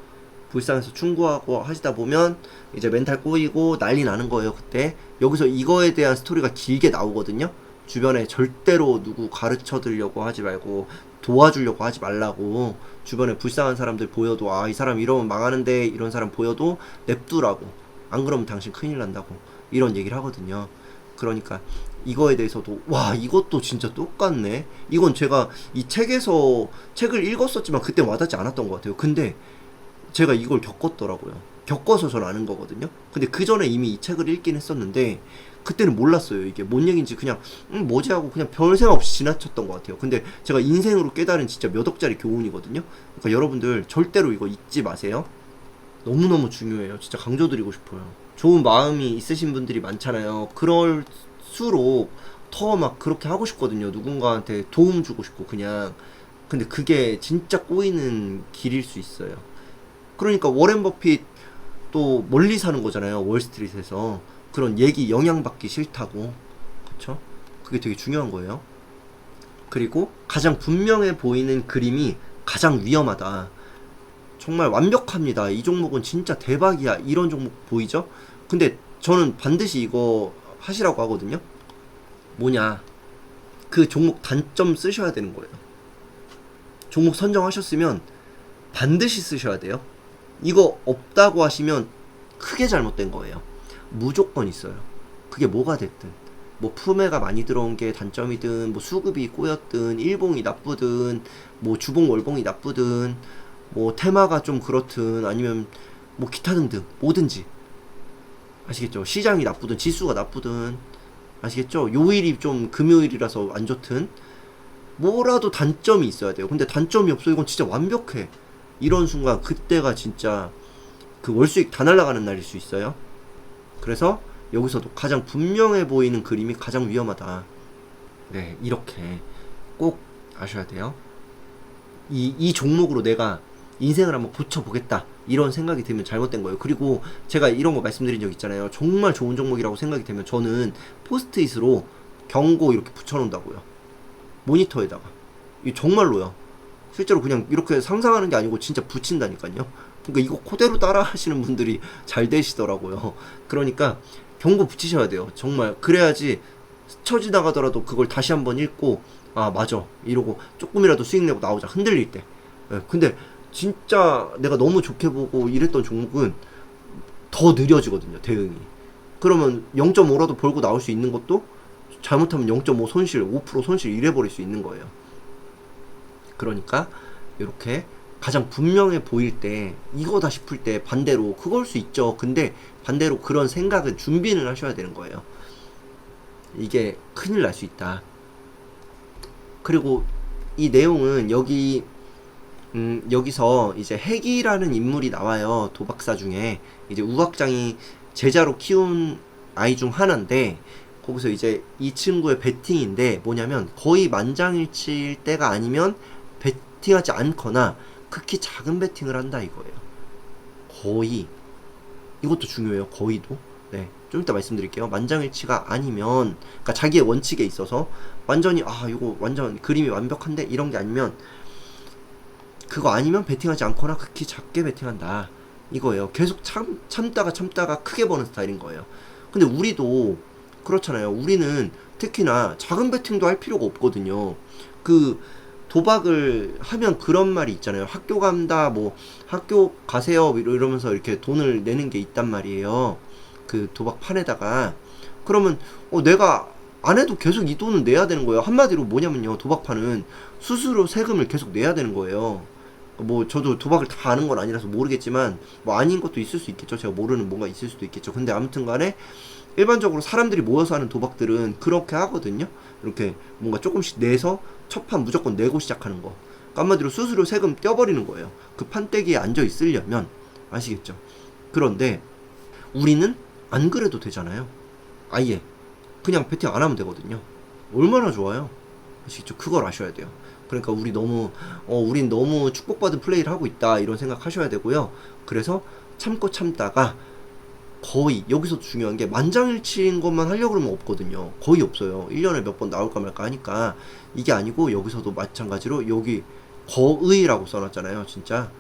불쌍해서 충고하고 하시다 보면 이제 멘탈 꼬이고 난리 나는 거예요. 그때 여기서 이거에 대한 스토리가 길게 나오거든요. 주변에 절대로 누구 가르쳐 드리려고 하지 말고 도와주려고 하지 말라고. 주변에 불쌍한 사람들 보여도 아 이 사람 이러면 망하는데 이런 사람 보여도 냅두라고. 안 그러면 당신 큰일 난다고. 이런 얘기를 하거든요. 그러니까 이거에 대해서도 와 이것도 진짜 똑같네. 이건 제가 이 책에서 책을 읽었었지만 그때 와닿지 않았던 것 같아요. 근데 제가 이걸 겪었더라고요. 겪어서 전 아는 거거든요. 근데 그 전에 이미 이 책을 읽긴 했었는데 그때는 몰랐어요. 이게 뭔 얘기인지 그냥 뭐지 하고 그냥 별 생각 없이 지나쳤던 것 같아요. 근데 제가 인생으로 깨달은 진짜 몇 억짜리 교훈이거든요. 그러니까 여러분들 절대로 이거 잊지 마세요. 너무너무 중요해요. 진짜 강조드리고 싶어요. 좋은 마음이 있으신 분들이 많잖아요. 그럴수록 더 막 그렇게 하고 싶거든요. 누군가한테 도움 주고 싶고 그냥. 근데 그게 진짜 꼬이는 길일 수 있어요. 그러니까 워렌 버핏 또 멀리 사는 거잖아요. 월스트리트에서. 그런 얘기 영향받기 싫다고. 그쵸? 그게 되게 중요한 거예요. 그리고 가장 분명해 보이는 그림이 가장 위험하다. 정말 완벽합니다. 이 종목은 진짜 대박이야. 이런 종목 보이죠? 근데 저는 반드시 이거 하시라고 하거든요. 뭐냐? 그 종목 단점 쓰셔야 되는 거예요. 종목 선정하셨으면 반드시 쓰셔야 돼요. 이거 없다고 하시면 크게 잘못된 거예요. 무조건 있어요. 그게 뭐가 됐든. 뭐 품해가 많이 들어온 게 단점이든 뭐 수급이 꼬였든 일봉이 나쁘든 뭐 주봉 월봉이 나쁘든 뭐 테마가 좀 그렇든 아니면 뭐 기타 등등 뭐든지 아시겠죠? 시장이 나쁘든 지수가 나쁘든 아시겠죠? 요일이 좀 금요일이라서 안 좋든 뭐라도 단점이 있어야 돼요. 근데 단점이 없어. 이건 진짜 완벽해. 이런 순간 그때가 진짜 그 월수익 다 날아가는 날일 수 있어요. 그래서 여기서도 가장 분명해 보이는 그림이 가장 위험하다. 네, 이렇게 꼭 아셔야 돼요. 이 종목으로 내가 인생을 한번 고쳐보겠다. 이런 생각이 들면 잘못된 거예요. 그리고 제가 이런 거 말씀드린 적 있잖아요. 정말 좋은 종목이라고 생각이 되면 저는 포스트잇으로 경고 이렇게 붙여놓는다고요. 모니터에다가. 이 정말로요. 실제로 그냥 이렇게 상상하는 게 아니고 진짜 붙인다니까요. 그러니까 이거 그대로 따라 하시는 분들이 잘 되시더라고요. 그러니까 경고 붙이셔야 돼요. 정말. 그래야지 스쳐 지나가더라도 그걸 다시 한번 읽고 아 맞아 이러고 조금이라도 수익 내고 나오자. 흔들릴 때. 예, 근데 진짜 내가 너무 좋게 보고 이랬던 종목은 더 느려지거든요. 대응이. 그러면 0.5라도 벌고 나올 수 있는 것도 잘못하면 0.5 손실, 5% 손실 이래버릴 수 있는 거예요. 그러니까 이렇게 가장 분명해 보일 때 이거다 싶을 때 반대로 그걸 수 있죠. 근데 반대로 그런 생각은 준비는 하셔야 되는 거예요. 이게 큰일 날 수 있다. 그리고 이 내용은 여기서 이제 핵이라는 인물이 나와요. 도박사 중에 이제 우각장이 제자로 키운 아이 중 하나인데 거기서 이제 이 친구의 베팅인데 뭐냐면 거의 만장일치일 때가 아니면 베팅하지 않거나 극히 작은 베팅을 한다 이거예요. 거의. 이것도 중요해요. 거의도. 네. 좀 이따 말씀드릴게요. 만장일치가 아니면 그러니까 자기의 원칙에 있어서 완전히 이거 완전 그림이 완벽한데 이런 게 아니면 그거 아니면 베팅하지 않거나 극히 작게 베팅한다 이거예요. 계속 참다가 크게 버는 스타일인 거예요. 근데 우리도 그렇잖아요. 우리는 특히나 작은 베팅도 할 필요가 없거든요. 그 도박을 하면 그런 말이 있잖아요. 학교 간다, 뭐 학교 가세요 이러면서 이렇게 돈을 내는 게 있단 말이에요. 그 도박판에다가. 그러면 내가 안 해도 계속 이 돈은 내야 되는 거예요. 한마디로 뭐냐면요. 도박판은 수수료 세금을 계속 내야 되는 거예요. 뭐 저도 도박을 다 아는 건 아니라서 모르겠지만 뭐 아닌 것도 있을 수 있겠죠. 제가 모르는 뭔가 있을 수도 있겠죠. 근데 아무튼 간에 일반적으로 사람들이 모여서 하는 도박들은 그렇게 하거든요. 이렇게 뭔가 조금씩 내서 첫 판 무조건 내고 시작하는 거. 그러니까 한마디로 수수료 세금 떼어버리는 거예요. 그 판때기에 앉아 있으려면. 아시겠죠? 그런데 우리는 안 그래도 되잖아요. 아예 그냥 베팅 안 하면 되거든요. 얼마나 좋아요. 아시겠죠? 그걸 아셔야 돼요. 그러니까 우린 너무 축복받은 플레이를 하고 있다 이런 생각 하셔야 되고요. 그래서 참다가 거의 여기서 중요한 게 만장일치인 것만 하려고 그러면 없거든요. 거의 없어요. 1년에 몇 번 나올까 말까 하니까. 이게 아니고 여기서도 마찬가지로 여기 거의라고 써놨잖아요. 진짜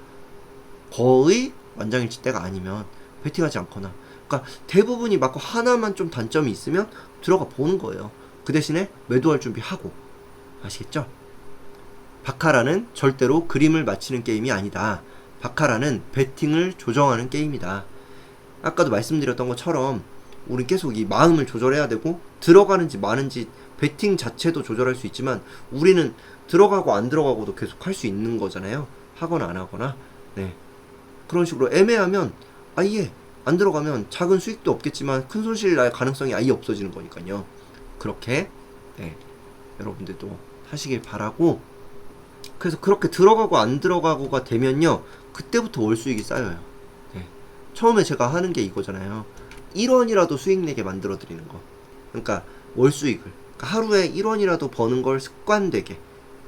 거의 만장일치 때가 아니면 베팅하지 않거나. 그러니까 대부분이 맞고 하나만 좀 단점이 있으면 들어가 보는 거예요. 그 대신에 매도할 준비하고. 아시겠죠? 바카라는 절대로 그림을 맞히는 게임이 아니다. 바카라는 배팅을 조정하는 게임이다. 아까도 말씀드렸던 것처럼 우린 계속 이 마음을 조절해야 되고, 들어가는지 마는지 배팅 자체도 조절할 수 있지만 우리는 들어가고 안 들어가고도 계속 할 수 있는 거잖아요. 하거나 안 하거나. 네. 그런 식으로 애매하면 아예 안 들어가면 작은 수익도 없겠지만 큰 손실 날 가능성이 아예 없어지는 거니까요. 그렇게 네, 여러분들도 하시길 바라고, 그래서 그렇게 들어가고 안 들어가고가 되면요, 그때부터 월 수익이 쌓여요. 네. 처음에 제가 하는 게 이거잖아요. 1원이라도 수익 내게 만들어 드리는 거. 그러니까 월 수익을, 그러니까 하루에 1원이라도 버는 걸 습관되게.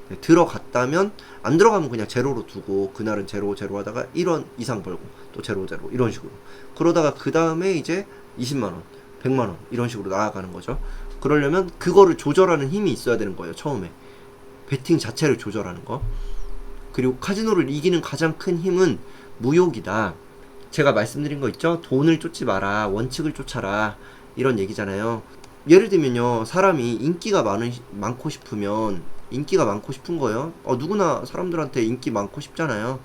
네, 들어갔다면 안 들어가면 그냥 제로로 두고 그날은 제로 하다가 1원 이상 벌고 또 제로 이런 식으로. 그러다가 그 다음에 이제 20만원 100만원 이런 식으로 나아가는 거죠. 그러려면 그거를 조절하는 힘이 있어야 되는 거예요. 처음에 배팅 자체를 조절하는 거. 그리고 카지노를 이기는 가장 큰 힘은 무욕이다. 제가 말씀드린 거 있죠? 돈을 쫓지 마라, 원칙을 쫓아라, 이런 얘기잖아요. 예를 들면요, 사람이 인기가 많고 싶으면, 인기가 많고 싶은 거예요. 누구나 사람들한테 인기 많고 싶잖아요.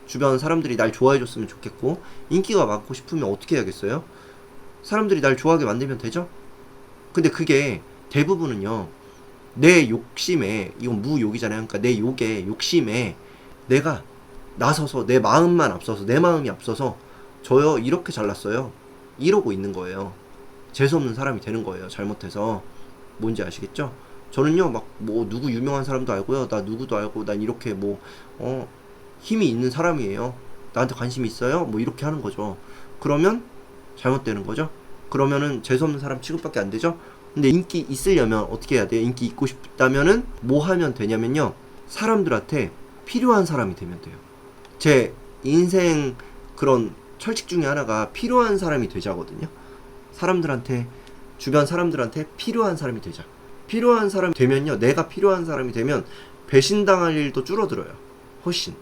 주변 사람들이 날 좋아해줬으면 좋겠고. 인기가 많고 싶으면 어떻게 해야겠어요? 사람들이 날 좋아하게 만들면 되죠? 근데 그게 대부분은요, 내 욕심에, 이건 무욕이잖아요. 그러니까 내 욕심에 내가 나서서, 내 마음만 앞서서, 내 마음이 앞서서 저요 이렇게 잘났어요 이러고 있는 거예요. 재수없는 사람이 되는 거예요, 잘못해서. 뭔지 아시겠죠? 저는요, 막 뭐 누구 유명한 사람도 알고요, 나 누구도 알고, 난 이렇게 뭐 힘이 있는 사람이에요, 나한테 관심이 있어요, 뭐 이렇게 하는 거죠. 그러면 잘못되는 거죠. 그러면은 재수없는 사람 취급밖에 안 되죠. 근데 인기 있으려면 어떻게 해야 돼요? 인기 있고 싶다면은 뭐 하면 되냐면요, 사람들한테 필요한 사람이 되면 돼요. 제 인생 그런 철칙 중에 하나가 필요한 사람이 되자거든요. 사람들한테, 주변 사람들한테 필요한 사람이 되자. 필요한 사람이 되면요, 내가 필요한 사람이 되면 배신당할 일도 줄어들어요. 훨씬.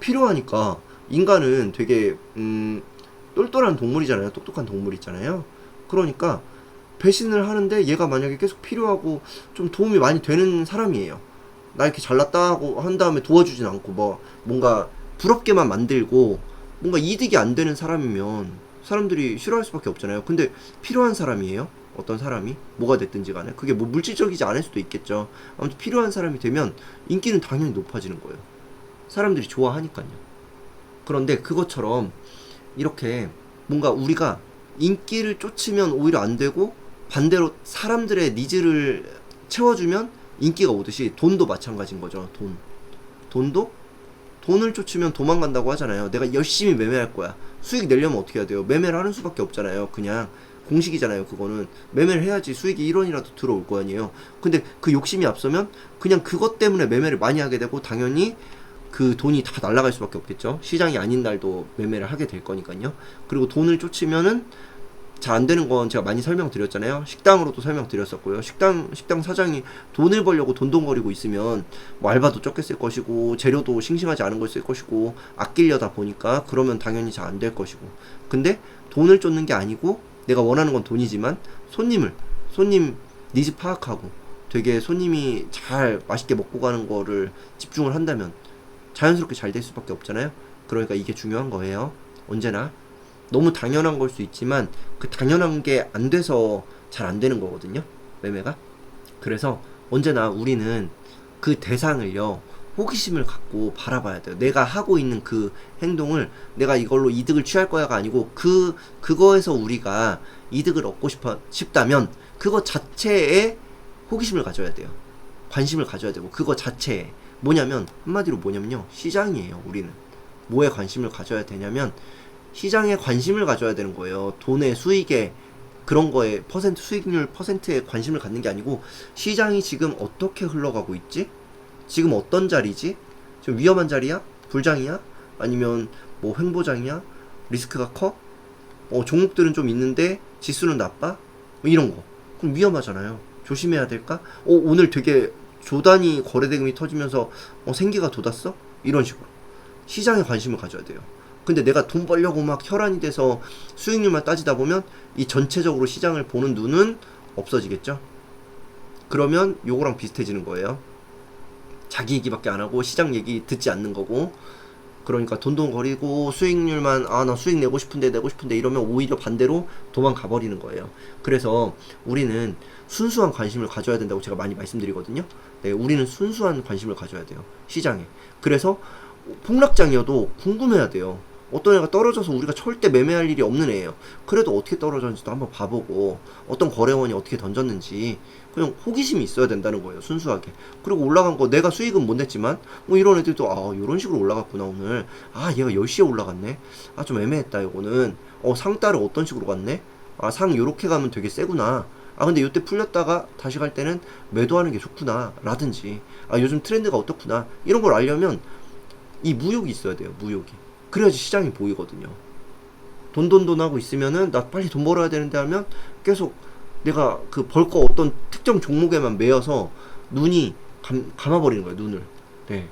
필요하니까. 인간은 되게 똘똘한 동물이잖아요. 똑똑한 동물 있잖아요. 그러니까 배신을 하는데 얘가 만약에 계속 필요하고 좀 도움이 많이 되는 사람이에요. 나 이렇게 잘났다고 한 다음에 도와주진 않고 뭐 뭔가 부럽게만 만들고 뭔가 이득이 안 되는 사람이면 사람들이 싫어할 수밖에 없잖아요. 근데 필요한 사람이에요. 어떤 사람이 뭐가 됐든지 간에 그게 뭐 물질적이지 않을 수도 있겠죠. 아무튼 필요한 사람이 되면 인기는 당연히 높아지는 거예요. 사람들이 좋아하니까요. 그런데 그것처럼 이렇게 뭔가 우리가 인기를 쫓으면 오히려 안 되고, 반대로 사람들의 니즈를 채워주면 인기가 오듯이 돈도 마찬가지인 거죠. 돈도 돈을 쫓으면 도망간다고 하잖아요. 내가 열심히 매매할 거야. 수익 내려면 어떻게 해야 돼요? 매매를 하는 수밖에 없잖아요. 그냥 공식이잖아요. 그거는 매매를 해야지 수익이 1원이라도 들어올 거 아니에요. 근데 그 욕심이 앞서면 그냥 그것 때문에 매매를 많이 하게 되고, 당연히 그 돈이 다 날아갈 수밖에 없겠죠. 시장이 아닌 날도 매매를 하게 될 거니까요. 그리고 돈을 쫓으면은 잘 안 되는 건 제가 많이 설명드렸잖아요. 식당으로도 설명드렸었고요. 식당 사장이 돈을 벌려고 돈돈거리고 있으면 뭐 알바도 적게 쓸 것이고, 재료도 싱싱하지 않은 걸 쓸 것이고, 아끼려다 보니까 그러면 당연히 잘 안 될 것이고. 근데 돈을 쫓는 게 아니고, 내가 원하는 건 돈이지만 손님 니즈 파악하고 되게 손님이 잘 맛있게 먹고 가는 거를 집중을 한다면 자연스럽게 잘 될 수밖에 없잖아요. 그러니까 이게 중요한 거예요. 언제나 너무 당연한 걸 수 있지만 그 당연한 게 안 돼서 잘 안 되는 거거든요, 매매가. 그래서 언제나 우리는 그 대상을요, 호기심을 갖고 바라봐야 돼요. 내가 하고 있는 그 행동을 내가 이걸로 이득을 취할 거야가 아니고, 그거에서 우리가 이득을 얻고 싶다면 그거 자체에 호기심을 가져야 돼요. 관심을 가져야 되고, 그거 자체에 한마디로 뭐냐면요, 시장이에요. 우리는 뭐에 관심을 가져야 되냐면 시장에 관심을 가져야 되는 거예요. 돈의 수익에, 그런 거에 수익률 퍼센트에 관심을 갖는 게 아니고, 시장이 지금 어떻게 흘러가고 있지? 지금 어떤 자리지? 지금 위험한 자리야? 불장이야? 아니면 뭐 횡보장이야? 리스크가 커? 종목들은 좀 있는데 지수는 나빠? 뭐 이런 거. 그럼 위험하잖아요. 조심해야 될까? 오늘 되게 조단위 거래대금이 터지면서 생기가 돋았어? 이런 식으로 시장에 관심을 가져야 돼요. 근데 내가 돈 벌려고 막 혈안이 돼서 수익률만 따지다 보면 이 전체적으로 시장을 보는 눈은 없어지겠죠. 그러면 요거랑 비슷해지는 거예요. 자기 얘기밖에 안 하고 시장 얘기 듣지 않는 거고, 그러니까 돈돈거리고 수익률만 나 수익 내고 싶은데 이러면 오히려 반대로 도망가 버리는 거예요. 그래서 우리는 순수한 관심을 가져야 된다고 제가 많이 말씀드리거든요. 네, 우리는 순수한 관심을 가져야 돼요, 시장에. 그래서 폭락장이어도 궁금해야 돼요. 어떤 애가 떨어져서 우리가 절대 매매할 일이 없는 애예요. 그래도 어떻게 떨어졌는지도 한번 봐보고, 어떤 거래원이 어떻게 던졌는지, 그냥 호기심이 있어야 된다는 거예요, 순수하게. 그리고 올라간 거 내가 수익은 못 냈지만 뭐 이런 애들도 이런 식으로 올라갔구나 오늘. 얘가 10시에 올라갔네. 좀 애매했다 이거는. 상따를 어떤 식으로 갔네. 상 요렇게 가면 되게 세구나. 근데 요때 풀렸다가 다시 갈 때는 매도하는 게 좋구나 라든지, 요즘 트렌드가 어떻구나, 이런 걸 알려면 이 무욕이 있어야 돼요, 무욕이. 그래야지 시장이 보이거든요. 돈돈돈 하고 있으면은 나 빨리 돈 벌어야 되는데 하면 계속 내가 그 벌 거 어떤 특정 종목에만 매여서 눈이 감아버리는 거예요, 눈을. 네.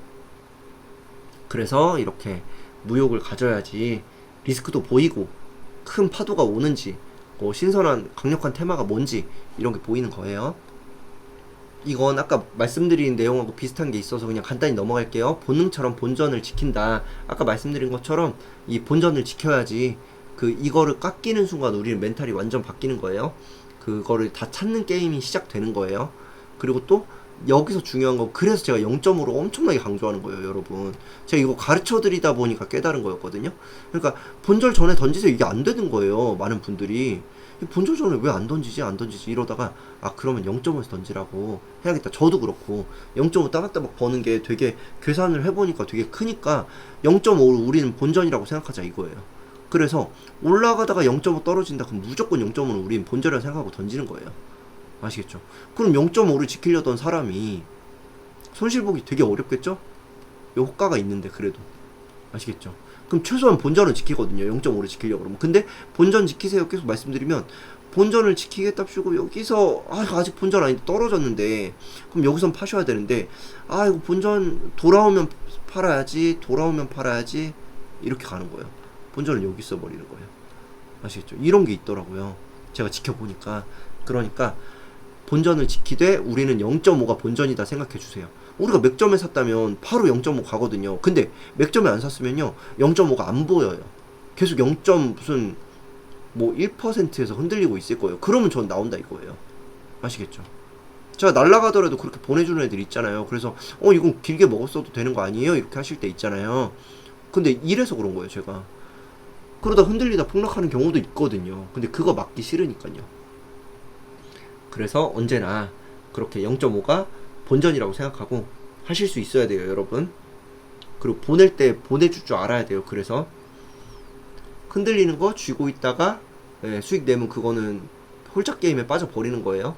그래서 이렇게 무욕을 가져야지 리스크도 보이고, 큰 파도가 오는지, 신선한 강력한 테마가 뭔지 이런 게 보이는 거예요. 이건 아까 말씀드린 내용하고 비슷한 게 있어서 그냥 간단히 넘어갈게요. 본능처럼 본전을 지킨다. 아까 말씀드린 것처럼 이 본전을 지켜야지 이거를 깎이는 순간 우리는 멘탈이 완전 바뀌는 거예요. 그거를 다 찾는 게임이 시작되는 거예요. 그리고 또 여기서 중요한 건, 그래서 제가 0.5로 엄청나게 강조하는 거예요, 여러분. 제가 이거 가르쳐 드리다 보니까 깨달은 거였거든요. 그러니까 본절 전에 던지세요, 이게 안 되는 거예요, 많은 분들이. 본절 전에 왜 안 던지지 이러다가 그러면 0.5에서 던지라고 해야겠다. 저도 그렇고 0.5 따박따박 버는 게 되게 계산을 해보니까 되게 크니까 0.5를 우리는 본전이라고 생각하자 이거예요. 그래서 올라가다가 0.5 떨어진다 그럼 무조건 0.5는 우리는 본전이라고 생각하고 던지는 거예요. 아시겠죠? 그럼 0.5를 지키려던 사람이 손실보기 되게 어렵겠죠? 요 호가가 있는데 그래도. 아시겠죠? 그럼 최소한 본전은 지키거든요, 0.5를 지키려고 그러면. 근데 본전 지키세요 계속 말씀드리면, 본전을 지키겠답시고 여기서 아직 본전 아닌데 떨어졌는데, 그럼 여기선 파셔야 되는데, 이거 본전 돌아오면 팔아야지 이렇게 가는 거예요. 본전은 여기 있어버리는 거예요. 아시겠죠? 이런 게 있더라고요, 제가 지켜보니까. 그러니까 본전을 지키되 우리는 0.5가 본전이다 생각해 주세요. 우리가 맥점에 샀다면 바로 0.5 가거든요. 근데 맥점에 안 샀으면요 0.5가 안 보여요. 계속 0. 무슨 뭐 1%에서 흔들리고 있을 거예요. 그러면 전 나온다 이거예요. 아시겠죠? 제가 날라가더라도 그렇게 보내주는 애들 있잖아요. 그래서 이건 길게 먹었어도 되는 거 아니에요? 이렇게 하실 때 있잖아요. 근데 이래서 그런 거예요, 제가. 그러다 흔들리다 폭락하는 경우도 있거든요. 근데 그거 맞기 싫으니까요. 그래서 언제나 그렇게 0.5가 본전이라고 생각하고 하실 수 있어야 돼요, 여러분. 그리고 보낼 때 보내줄 줄 알아야 돼요. 그래서 흔들리는 거 쥐고 있다가 수익 내면 그거는 홀짝 게임에 빠져버리는 거예요.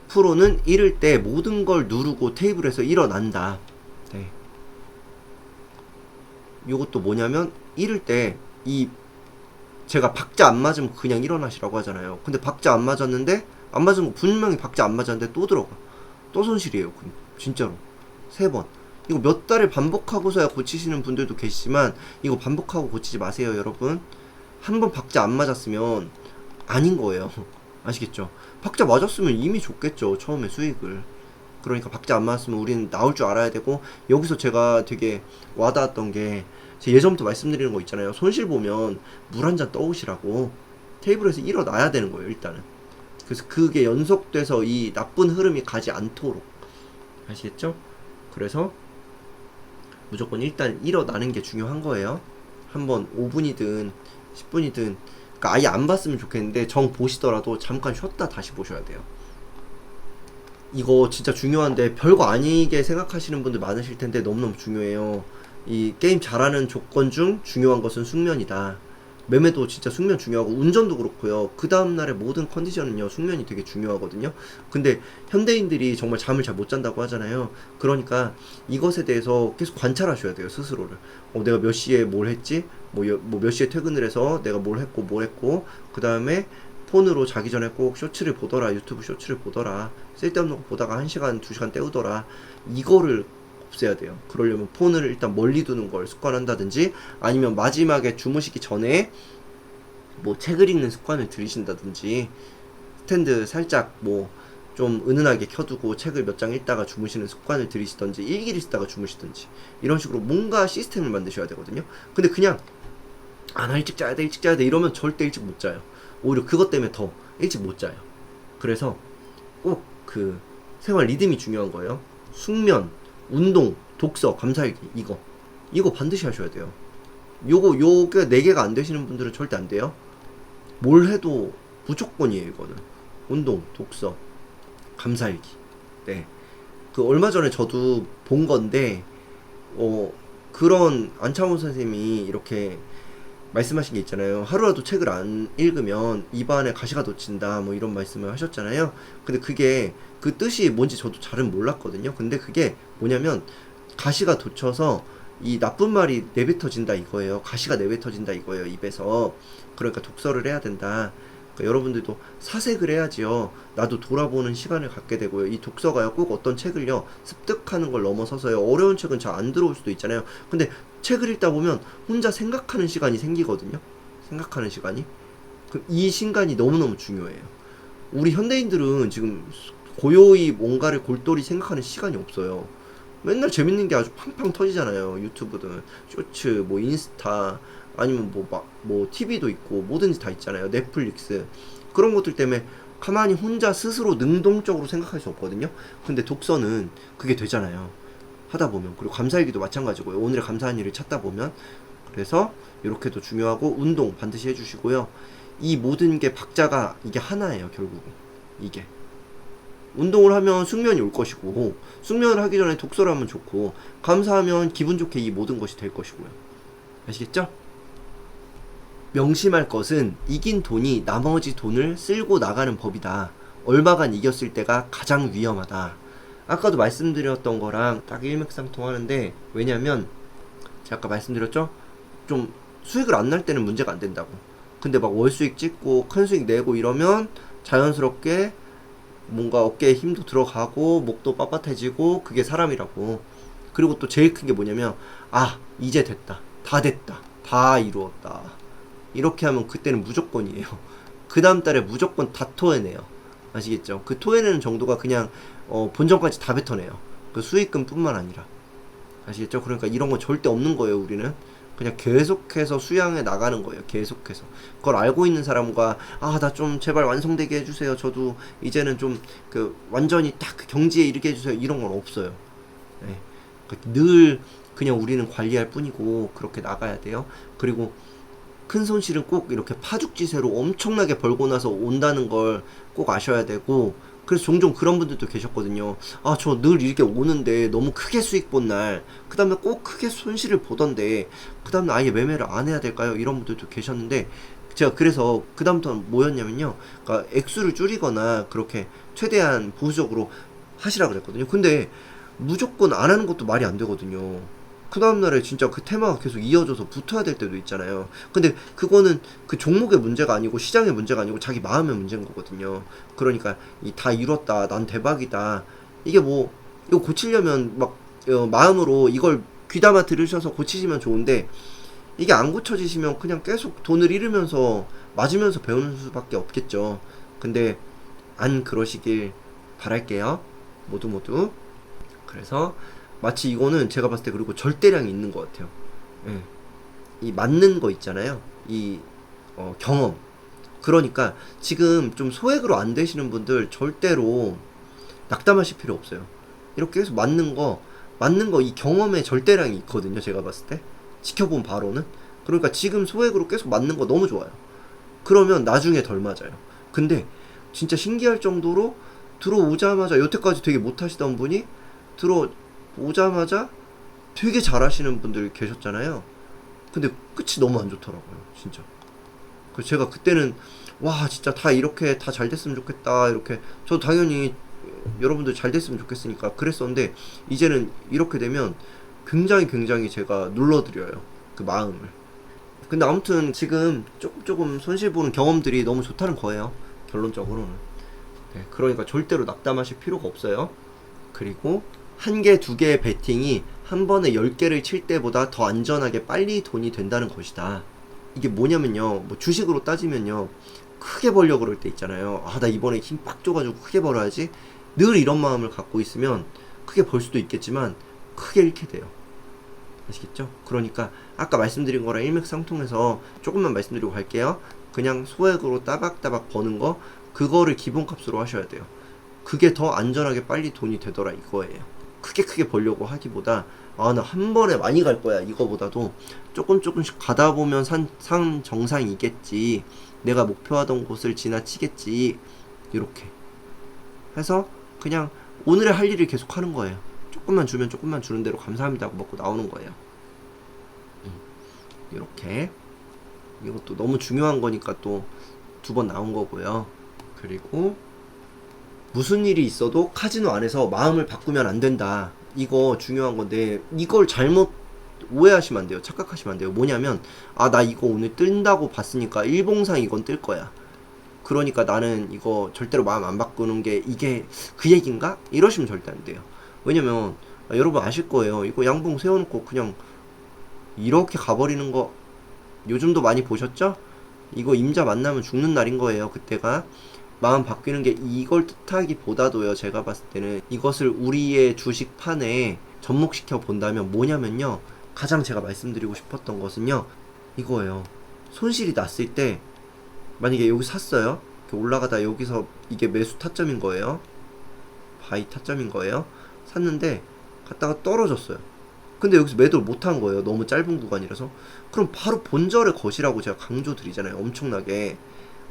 프로는 잃을 때 모든 걸 누르고 테이블에서 일어난다. 네. 요것도 뭐냐면, 잃을 때 제가 박자 안 맞으면 그냥 일어나시라고 하잖아요. 근데 박자 안 맞았는데, 안 맞은 거 분명히 박자 안 맞았는데 또 들어가. 또 손실이에요. 진짜로. 3번. 이거 몇 달을 반복하고서야 고치시는 분들도 계시지만, 이거 반복하고 고치지 마세요, 여러분. 한 번 박자 안 맞았으면 아닌 거예요. 아시겠죠? 박자 맞았으면 이미 줬겠죠, 처음에 수익을. 그러니까 박자 안 맞았으면 우리는 나올 줄 알아야 되고, 여기서 제가 되게 와닿았던 게, 제가 예전부터 말씀드리는 거 있잖아요. 손실 보면 물 한 잔 떠오시라고. 테이블에서 일어나야 되는 거예요, 일단은. 그래서 그게 연속돼서 이 나쁜 흐름이 가지 않도록. 아시겠죠? 그래서 무조건 일단 일어나는 게 중요한 거예요. 한번 5분이든 10분이든, 그러니까 아예 안 봤으면 좋겠는데 정 보시더라도 잠깐 쉬었다 다시 보셔야 돼요. 이거 진짜 중요한데 별거 아니게 생각하시는 분들 많으실 텐데 너무너무 중요해요. 이 게임 잘하는 조건 중 중요한 것은 숙면이다. 매매도 진짜 숙면 중요하고 운전도 그렇고요. 그 다음날의 모든 컨디션은요, 숙면이 되게 중요하거든요. 근데 현대인들이 정말 잠을 잘 못 잔다고 하잖아요. 그러니까 이것에 대해서 계속 관찰하셔야 돼요, 스스로를. 내가 몇 시에 뭘 했지? 몇 시에 퇴근을 해서 내가 뭘 했고, 그 다음에 폰으로 자기 전에 꼭 쇼츠를 보더라, 유튜브 쇼츠를 보더라, 쓸데없는 거 보다가 1시간, 2시간 때우더라. 이거를 없애야 돼요. 그러려면 폰을 일단 멀리 두는 걸 습관한다든지, 아니면 마지막에 주무시기 전에 뭐 책을 읽는 습관을 들이신다든지, 스탠드 살짝 좀 은은하게 켜두고 책을 몇 장 읽다가 주무시는 습관을 들이시던지 일기를 쓰다가 주무시던지 이런 식으로 뭔가 시스템을 만드셔야 되거든요. 근데 그냥 나 일찍 자야 돼 일찍 자야 돼 이러면 절대 일찍 못 자요. 오히려 그것 때문에 더 일찍 못 자요. 그래서 꼭 그 생활 리듬이 중요한 거예요. 숙면, 운동, 독서, 감사일기 이거 반드시 하셔야 돼요. 요게 4개가 안 되시는 분들은 절대 안 돼요. 뭘 해도 무조건이에요, 이거는. 운동, 독서, 감사일기. 네. 그 얼마 전에 저도 본 건데, 그런 안창호 선생님이 이렇게 말씀하신 게 있잖아요. 하루라도 책을 안 읽으면 입안에 가시가 돋친다, 뭐 이런 말씀을 하셨잖아요. 근데 그게 그 뜻이 뭔지 저도 잘은 몰랐거든요. 근데 그게 뭐냐면 가시가 돋쳐서 이 나쁜 말이 내뱉어진다 이거예요. 가시가 내뱉어진다 이거예요. 입에서. 그러니까 독서를 해야 된다. 그러니까 여러분들도 사색을 해야지요. 나도 돌아보는 시간을 갖게 되고요. 이 독서가요, 꼭 어떤 책을요, 습득하는 걸 넘어서서요, 어려운 책은 잘 안 들어올 수도 있잖아요. 근데 책을 읽다 보면 혼자 생각하는 시간이 생기거든요. 생각하는 시간이. 이 시간이 너무너무 중요해요. 우리 현대인들은 지금 고요히 뭔가를 골똘히 생각하는 시간이 없어요. 맨날 재밌는 게 아주 팡팡 터지잖아요. 유튜브든 쇼츠, 뭐 인스타, 아니면 뭐 TV도 있고 뭐든지 다 있잖아요. 넷플릭스. 그런 것들 때문에 가만히 혼자 스스로 능동적으로 생각할 수 없거든요. 근데 독서는 그게 되잖아요. 하다 보면. 그리고 감사일기도 마찬가지고요. 오늘의 감사한 일을 찾다 보면. 그래서 이렇게도 중요하고, 운동 반드시 해주시고요. 이 모든 게 박자가 이게 하나예요. 결국은 이게 운동을 하면 숙면이 올 것이고, 숙면을 하기 전에 독서를 하면 좋고, 감사하면 기분 좋게 이 모든 것이 될 것이고요. 아시겠죠? 명심할 것은 이긴 돈이 나머지 돈을 쓸고 나가는 법이다. 얼마간 이겼을 때가 가장 위험하다. 아까도 말씀드렸던 거랑 딱 일맥상통하는데, 왜냐면 제가 아까 말씀드렸죠? 좀 수익을 안 날 때는 문제가 안 된다고. 근데 막 월수익 찍고 큰 수익 내고 이러면 자연스럽게 뭔가 어깨에 힘도 들어가고 목도 빳빳해지고, 그게 사람이라고. 그리고 또 제일 큰 게 뭐냐면, 이제 됐다, 다 됐다, 다 이루었다, 이렇게 하면 그때는 무조건이에요. 그 다음 달에 무조건 다 토해내요. 아시겠죠? 그 토해내는 정도가 그냥 본전까지 다 뱉어내요. 그 수익금 뿐만 아니라. 아시겠죠? 그러니까 이런 건 절대 없는 거예요. 우리는 그냥 계속해서 수양해 나가는 거예요. 계속해서. 그걸 알고 있는 사람과, 나 좀 제발 완성되게 해주세요, 저도 이제는 좀 완전히 딱 그 경지에 이르게 해주세요, 이런 건 없어요. 네. 늘 그냥 우리는 관리할 뿐이고, 그렇게 나가야 돼요. 그리고 큰 손실은 꼭 이렇게 파죽지세로 엄청나게 벌고 나서 온다는 걸 꼭 아셔야 되고, 그래서 종종 그런 분들도 계셨거든요. 저 늘 이렇게 오는데 너무 크게 수익 본 날, 그 다음에 꼭 크게 손실을 보던데, 그 다음에 아예 매매를 안 해야 될까요? 이런 분들도 계셨는데, 제가 그래서 그 다음부터는 뭐였냐면요, 그러니까 액수를 줄이거나 그렇게 최대한 보수적으로 하시라 그랬거든요. 근데 무조건 안 하는 것도 말이 안 되거든요. 그 다음날에 진짜 그 테마가 계속 이어져서 붙어야 될 때도 있잖아요. 근데 그거는 그 종목의 문제가 아니고 시장의 문제가 아니고 자기 마음의 문제인 거거든요. 그러니까 다 이뤘다, 난 대박이다, 이게 뭐 이거 고치려면 막 마음으로 이걸 귀담아 들으셔서 고치시면 좋은데, 이게 안 고쳐지시면 그냥 계속 돈을 잃으면서 맞으면서 배우는 수밖에 없겠죠. 근데 안 그러시길 바랄게요, 모두. 그래서 마치 이거는 제가 봤을 때, 그리고 절대량이 있는 것 같아요. 예. 이 맞는 거 있잖아요. 이 경험. 그러니까 지금 좀 소액으로 안 되시는 분들 절대로 낙담하실 필요 없어요. 이렇게 해서 맞는 거 이 경험에 절대량이 있거든요. 제가 봤을 때 지켜본 바로는. 그러니까 지금 소액으로 계속 맞는 거 너무 좋아요. 그러면 나중에 덜 맞아요. 근데 진짜 신기할 정도로 들어오자마자, 여태까지 되게 못하시던 분이 들어오자마자 되게 잘하시는 분들 계셨잖아요. 근데 끝이 너무 안 좋더라고요, 진짜. 그래서 제가 그때는 진짜 다 이렇게 다 잘 됐으면 좋겠다, 이렇게, 저도 당연히 여러분들 잘 됐으면 좋겠으니까 그랬었는데, 이제는 이렇게 되면 굉장히 제가 눌러드려요, 그 마음을. 근데 아무튼 지금 조금 손실 보는 경험들이 너무 좋다는 거예요, 결론적으로는. 네, 그러니까 절대로 낙담하실 필요가 없어요. 그리고 1개, 2개의 베팅이 한 번에 10개를 칠 때보다 더 안전하게 빨리 돈이 된다는 것이다. 이게 뭐냐면요, 뭐 주식으로 따지면요, 크게 벌려 그럴 때 있잖아요. 아, 나 이번에 힘 빡 줘가지고 크게 벌어야지. 늘 이런 마음을 갖고 있으면 크게 벌 수도 있겠지만 크게 잃게 돼요. 아시겠죠? 그러니까 아까 말씀드린 거랑 일맥상통해서 조금만 말씀드리고 갈게요. 그냥 소액으로 따박따박 버는 거, 그거를 기본값으로 하셔야 돼요. 그게 더 안전하게 빨리 돈이 되더라 이거예요. 크게 벌려고 하기보다 아, 나 한 번에 많이 갈 거야 이거보다도 조금씩 가다 보면 산 정상이겠지, 내가 목표하던 곳을 지나치겠지, 이렇게 해서 그냥 오늘의 할 일을 계속 하는 거예요. 조금만 주면 조금만 주는 대로 감사합니다 하고 먹고 나오는 거예요. 이렇게. 이것도 너무 중요한 거니까 또 2번 나온 거고요. 그리고 무슨 일이 있어도 카지노 안에서 마음을 바꾸면 안 된다. 이거 중요한 건데 이걸 잘못 오해하시면 안 돼요. 착각하시면 안 돼요. 뭐냐면 아, 나 이거 오늘 뜬다고 봤으니까 일봉상 이건 뜰 거야. 그러니까 나는 이거 절대로 마음 안 바꾸는 게 이게 그 얘기인가? 이러시면 절대 안 돼요. 왜냐면 여러분 아실 거예요. 이거 양봉 세워놓고 그냥 이렇게 가버리는 거 요즘도 많이 보셨죠? 이거 임자 만나면 죽는 날인 거예요. 그때가 마음 바뀌는 게 이걸 뜻하기보다도요, 제가 봤을 때는 이것을 우리의 주식판에 접목시켜 본다면 뭐냐면요, 가장 제가 말씀드리고 싶었던 것은요 이거예요. 손실이 났을 때 만약에 여기 샀어요. 이렇게 올라가다 여기서 이게 매수 타점인 거예요. 바이 타점인 거예요. 샀는데 갔다가 떨어졌어요. 근데 여기서 매도를 못한 거예요. 너무 짧은 구간이라서. 그럼 바로 본절에 거시라고 제가 강조드리잖아요. 엄청나게.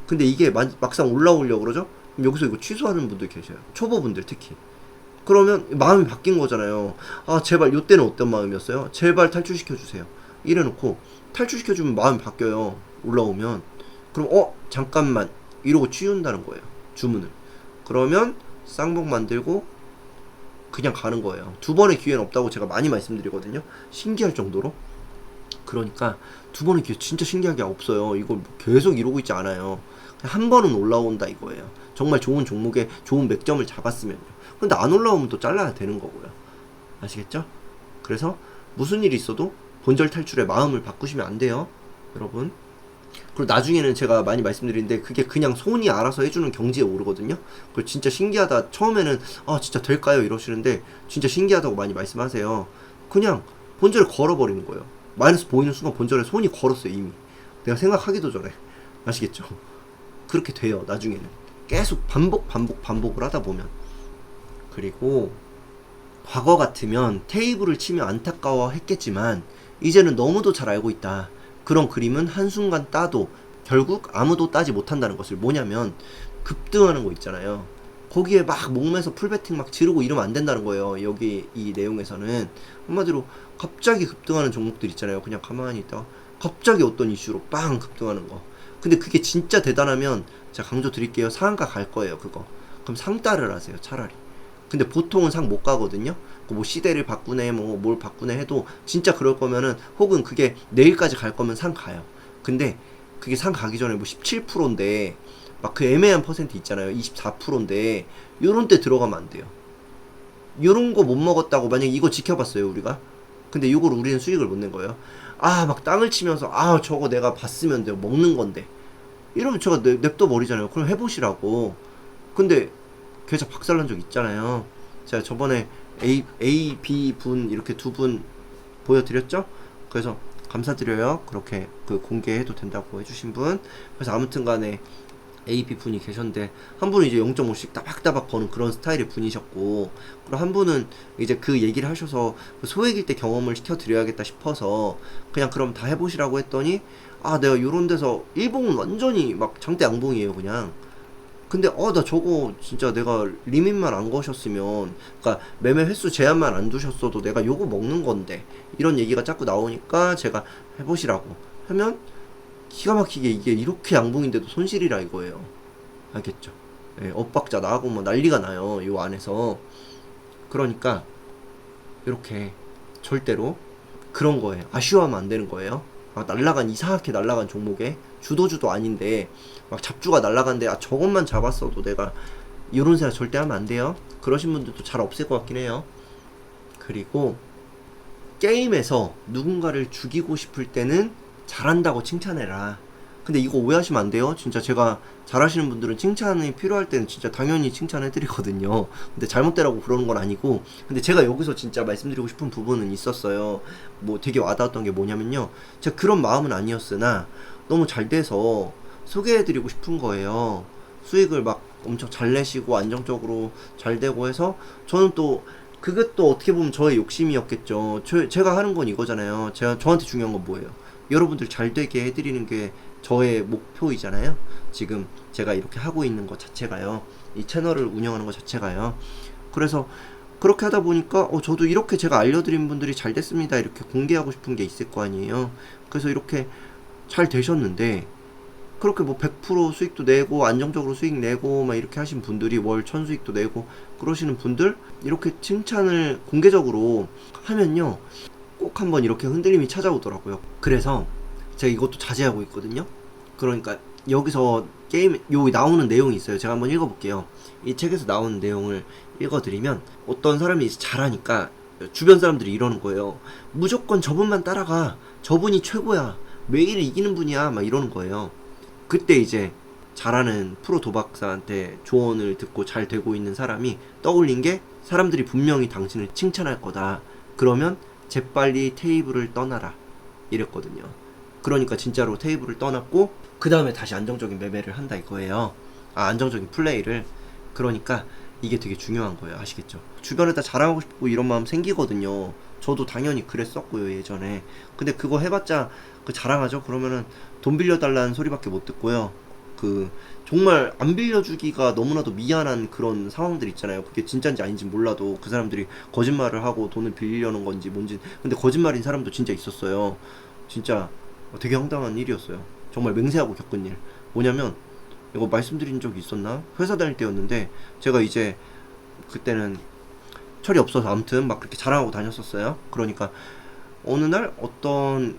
근데 이게 막상 올라오려고 그러죠? 그럼 여기서 이거 취소하는 분들 계셔요. 초보분들 특히. 그러면 마음이 바뀐 거잖아요. 아, 제발, 요때는 어떤 마음이었어요? 제발 탈출시켜주세요. 이래놓고 탈출시켜주면 마음이 바뀌어요. 올라오면. 그럼 잠깐만 이러고 치운다는 거예요. 주문을. 그러면 쌍봉 만들고 그냥 가는 거예요. 2번의 기회는 없다고 제가 많이 말씀드리거든요. 신기할 정도로. 그러니까 2번의 기회 진짜 신기하게 없어요. 이걸 계속 이러고 있지 않아요. 한 번은 올라온다 이거예요. 정말 좋은 종목에 좋은 맥점을 잡았으면요. 근데 안 올라오면 또 잘라야 되는 거고요. 아시겠죠? 그래서 무슨 일이 있어도 본절 탈출에 마음을 바꾸시면 안 돼요, 여러분. 그리고 나중에는 제가 많이 말씀드리는데 그게 그냥 손이 알아서 해주는 경지에 오르거든요. 그걸 진짜 신기하다. 처음에는 아, 진짜 될까요? 이러시는데 진짜 신기하다고 많이 말씀하세요. 그냥 본절에 걸어버리는 거예요. 마이너스 보이는 순간 본절에 손이 걸었어요, 이미. 내가 생각하기도 전에. 아시겠죠? 그렇게 돼요, 나중에는. 계속 반복을 하다 보면. 그리고 과거 같으면 테이블을 치며 안타까워 했겠지만 이제는 너무도 잘 알고 있다. 그런 그림은 한순간 따도 결국 아무도 따지 못한다는 것을. 뭐냐면 급등하는 거 있잖아요. 거기에 막 목매서 풀베팅 막 지르고 이러면 안 된다는 거예요. 여기 이 내용에서는 한마디로 갑자기 급등하는 종목들 있잖아요. 그냥 가만히 있다가 갑자기 어떤 이슈로 빵 급등하는 거. 근데 그게 진짜 대단하면 제가 강조 드릴게요. 상한가 갈 거예요, 그거. 그럼 상따를 하세요, 차라리. 근데 보통은 상 못 가거든요. 뭐 시대를 바꾸네, 뭐 뭘 바꾸네 해도 진짜 그럴 거면은, 혹은 그게 내일까지 갈 거면 상 가요. 근데 그게 상 가기 전에 뭐 17%인데 막 그 애매한 퍼센트 있잖아요. 24%인데 요런 때 들어가면 안 돼요. 요런 거 못 먹었다고 만약에 이거 지켜봤어요, 우리가. 근데 요걸 우리는 수익을 못 낸 거예요. 아, 막 땅을 치면서 아, 저거 내가 봤으면 내가 먹는 건데 이러면 제가 냅둬 버리잖아요. 그럼 해보시라고. 근데 계좌 박살난 적 있잖아요. 제가 저번에 A, B 분 이렇게 2분 보여드렸죠? 그래서 감사드려요. 그렇게 그 공개해도 된다고 해주신 분. 그래서 아무튼 간에 A, B 분이 계셨는데, 한 분은 이제 0.5씩 따박따박 버는 그런 스타일의 분이셨고, 그리고 한 분은 이제 그 얘기를 하셔서 소액일 때 경험을 시켜드려야겠다 싶어서 그냥 그럼 다 해보시라고 했더니, 아, 내가 요런 데서 일봉은 완전히 막 장대 양봉이에요, 그냥. 근데 나 저거 진짜 내가 리밋만 안 거셨으면, 그러니까 매매 횟수 제한만 안 두셨어도 내가 요거 먹는 건데, 이런 얘기가 자꾸 나오니까 제가 해보시라고 하면 기가 막히게 이게 이렇게 양봉인데도 손실이라 이거예요. 알겠죠? 예, 엇박자 나고 뭐 난리가 나요, 요 안에서. 그러니까 이렇게 절대로 그런 거예요. 아쉬워하면 안 되는 거예요. 이상하게 날라간 종목에 주도주도 아닌데 막 잡주가 날라간데, 아, 저것만 잡았어도 내가, 이런 생각 절대 하면 안 돼요. 그러신 분들도 잘 없을 것 같긴 해요. 그리고 게임에서 누군가를 죽이고 싶을 때는 잘한다고 칭찬해라. 근데 이거 오해하시면 안 돼요. 진짜 제가 잘하시는 분들은 칭찬이 필요할 때는 진짜 당연히 칭찬해드리거든요. 근데 잘못되라고 그러는 건 아니고, 근데 제가 여기서 진짜 말씀드리고 싶은 부분은 있었어요. 뭐 되게 와닿았던 게 뭐냐면요. 제가 그런 마음은 아니었으나 너무 잘 돼서 소개해드리고 싶은 거예요. 수익을 막 엄청 잘 내시고 안정적으로 잘 되고 해서 저는 또 그것도 어떻게 보면 저의 욕심이었겠죠. 제가 하는 건 이거잖아요. 저한테 중요한 건 뭐예요? 여러분들 잘 되게 해드리는 게 저의 목표이잖아요. 지금 제가 이렇게 하고 있는 것 자체가요. 이 채널을 운영하는 것 자체가요. 그래서 그렇게 하다 보니까 저도 이렇게 제가 알려드린 분들이 잘 됐습니다. 이렇게 공개하고 싶은 게 있을 거 아니에요. 그래서 이렇게 잘 되셨는데 그렇게 뭐 100% 수익도 내고 안정적으로 수익 내고 막 이렇게 하신 분들이 월 1000 수익도 내고 그러시는 분들 이렇게 칭찬을 공개적으로 하면요 꼭 한번 이렇게 흔들림이 찾아오더라고요. 그래서 제가 이것도 자제하고 있거든요. 그러니까 여기서 여기 나오는 내용이 있어요. 제가 한번 읽어볼게요. 이 책에서 나오는 내용을 읽어드리면 어떤 사람이 잘하니까 주변 사람들이 이러는 거예요. 무조건 저분만 따라가. 저분이 최고야. 매일 이기는 분이야. 막 이러는 거예요. 그때 이제 잘하는 프로 도박사한테 조언을 듣고 잘 되고 있는 사람이 떠올린 게 사람들이 분명히 당신을 칭찬할 거다. 그러면 재빨리 테이블을 떠나라. 이랬거든요. 그러니까 진짜로 테이블을 떠났고 그 다음에 다시 안정적인 매매를 한다 이거예요. 안정적인 플레이를. 그러니까 이게 되게 중요한 거예요. 아시겠죠? 주변에다 자랑하고 싶고 이런 마음 생기거든요. 저도 당연히 그랬었고요 예전에. 근데 그거 해봤자 자랑하죠? 그러면은 돈 빌려달라는 소리밖에 못 듣고요. 정말 안 빌려주기가 너무나도 미안한 그런 상황들 있잖아요. 그게 진짜인지 아닌지 몰라도 그 사람들이 거짓말을 하고 돈을 빌리려는 건지 뭔지. 근데 거짓말인 사람도 진짜 있었어요. 진짜 되게 황당한 일이었어요. 정말 맹세하고 겪은 일. 뭐냐면 이거 말씀드린 적이 있었나? 회사 다닐 때였는데 제가 이제 그때는 철이 없어서 아무튼 막 그렇게 자랑하고 다녔었어요. 그러니까 어느 날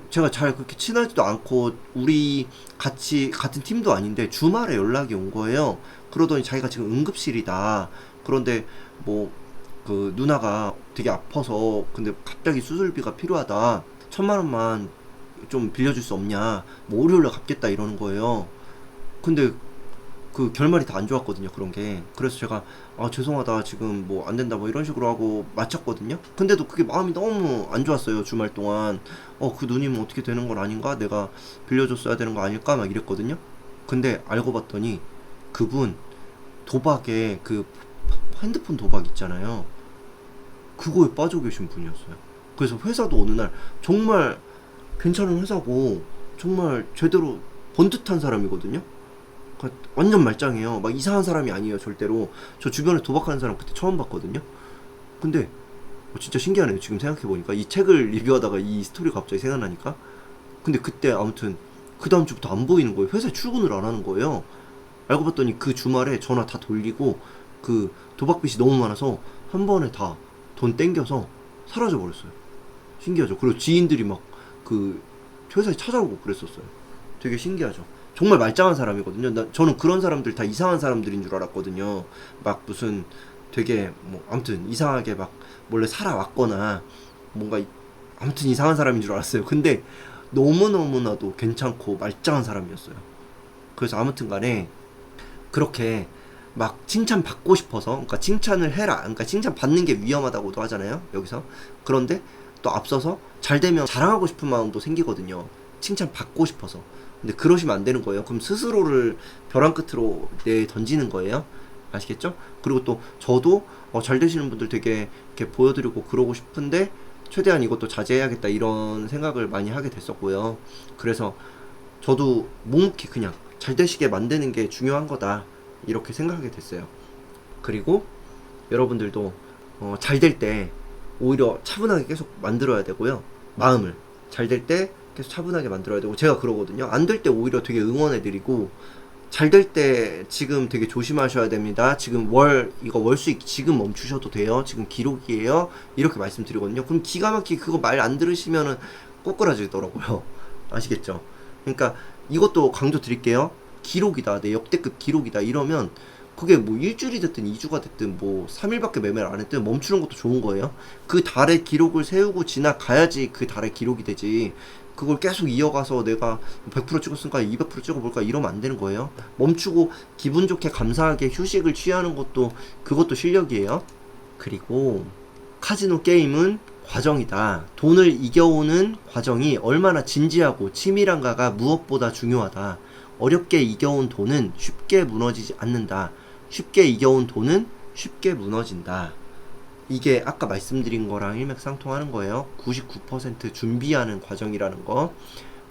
제가 잘 그렇게 친하지도 않고 우리 같은 팀도 아닌데 주말에 연락이 온 거예요. 그러더니 자기가 지금 응급실이다. 그런데 뭐 누나가 되게 아파서 근데 갑자기 수술비가 필요하다. 1000만 원만 좀 빌려줄 수 없냐. 뭐 월요일날 갚겠다 이러는 거예요. 근데 결말이 다 안 좋았거든요, 그런 게. 그래서 제가 죄송하다 지금 뭐 안 된다 뭐 이런 식으로 하고 마쳤거든요. 근데도 그게 마음이 너무 안 좋았어요. 주말 동안 그 누님은 어떻게 되는 건 아닌가, 내가 빌려줬어야 되는 거 아닐까 막 이랬거든요. 근데 알고 봤더니 그분 도박에 핸드폰 도박 있잖아요, 그거에 빠져 계신 분이었어요. 그래서 회사도 어느 날 정말 괜찮은 회사고 정말 제대로 번듯한 사람이거든요. 완전 말짱해요. 막 이상한 사람이 아니에요, 절대로. 저 주변에 도박하는 사람 그때 처음 봤거든요. 근데 진짜 신기하네요. 지금 생각해보니까 이 책을 리뷰하다가 이 스토리가 갑자기 생각나니까. 근데 그때 아무튼 그 다음 주부터 안 보이는 거예요. 회사에 출근을 안 하는 거예요. 알고 봤더니 그 주말에 전화 다 돌리고 도박빚이 너무 많아서 한 번에 다 돈 땡겨서 사라져 버렸어요. 신기하죠. 그리고 지인들이 막 회사에 찾아오고 그랬었어요. 되게 신기하죠. 정말 말짱한 사람이거든요. 저는 그런 사람들 다 이상한 사람들인 줄 알았거든요. 막 무슨 되게 아무튼 이상하게 막 몰래 살아왔거나 뭔가 아무튼 이상한 사람인 줄 알았어요. 근데 너무너무나도 괜찮고 말짱한 사람이었어요. 그래서 아무튼 간에 그렇게 막 칭찬 받고 싶어서, 그러니까 칭찬을 해라, 그러니까 칭찬 받는 게 위험하다고도 하잖아요, 여기서. 그런데 또 앞서서 잘 되면 자랑하고 싶은 마음도 생기거든요. 칭찬 받고 싶어서. 근데 그러시면 안 되는 거예요. 그럼 스스로를 벼랑 끝으로 던지는 거예요. 아시겠죠? 그리고 또 저도 잘 되시는 분들 되게 이렇게 보여드리고 그러고 싶은데 최대한 이것도 자제해야겠다 이런 생각을 많이 하게 됐었고요. 그래서 저도 묵묵히 그냥 잘 되시게 만드는 게 중요한 거다 이렇게 생각하게 됐어요. 그리고 여러분들도 잘 될 때 오히려 차분하게 계속 만들어야 되고요. 마음을 잘 될 때 계속 차분하게 만들어야 되고, 제가 그러거든요. 안 될 때 오히려 되게 응원해드리고, 잘 될 때 지금 되게 조심하셔야 됩니다. 지금 이거 월 수익 지금 멈추셔도 돼요. 지금 기록이에요. 이렇게 말씀드리거든요. 그럼 기가 막히게 그거 말 안 들으시면은 꼬꾸라지더라고요. 아시겠죠? 그러니까 이것도 강조 드릴게요. 기록이다, 내 역대급 기록이다 이러면 그게 뭐 일주일이 됐든 2주가 됐든 뭐 3일밖에 매매를 안 했든 멈추는 것도 좋은 거예요. 그 달의 기록을 세우고 지나가야지 그 달의 기록이 되지. 그걸 계속 이어가서 내가 100% 찍었으니까 200% 찍어볼까 이러면 안 되는 거예요. 멈추고 기분 좋게 감사하게 휴식을 취하는 것도 그것도 실력이에요. 그리고 카지노 게임은 과정이다. 돈을 이겨오는 과정이 얼마나 진지하고 치밀한가가 무엇보다 중요하다. 어렵게 이겨온 돈은 쉽게 무너지지 않는다. 쉽게 이겨온 돈은 쉽게 무너진다. 이게 아까 말씀드린 거랑 일맥상통하는 거예요. 99% 준비하는 과정이라는 거.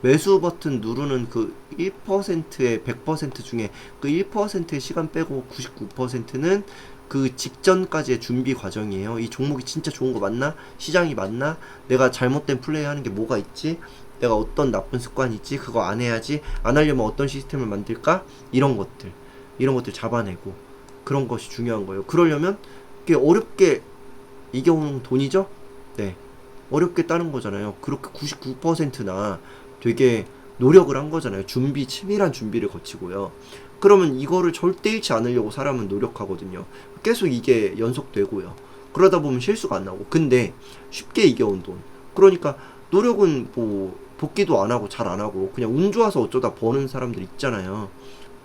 매수 버튼 누르는 그 1%의 100% 중에 그 1%의 시간 빼고 99%는 그 직전까지의 준비 과정이에요. 이 종목이 진짜 좋은 거 맞나? 시장이 맞나? 내가 잘못된 플레이 하는 게 뭐가 있지? 내가 어떤 나쁜 습관이 있지? 그거 안 해야지. 안 하려면 어떤 시스템을 만들까? 이런 것들 잡아내고 그런 것이 중요한 거예요. 그러려면 이게 어렵게 이겨온 돈이죠? 네. 어렵게 따는 거잖아요. 그렇게 99%나 되게 노력을 한 거잖아요. 치밀한 준비를 거치고요. 그러면 이거를 절대 잃지 않으려고 사람은 노력하거든요. 계속 이게 연속되고요. 그러다 보면 실수가 안 나고. 근데 쉽게 이겨온 돈. 그러니까 노력은 뭐 복귀도 안 하고 잘 안 하고 그냥 운 좋아서 어쩌다 버는 사람들 있잖아요.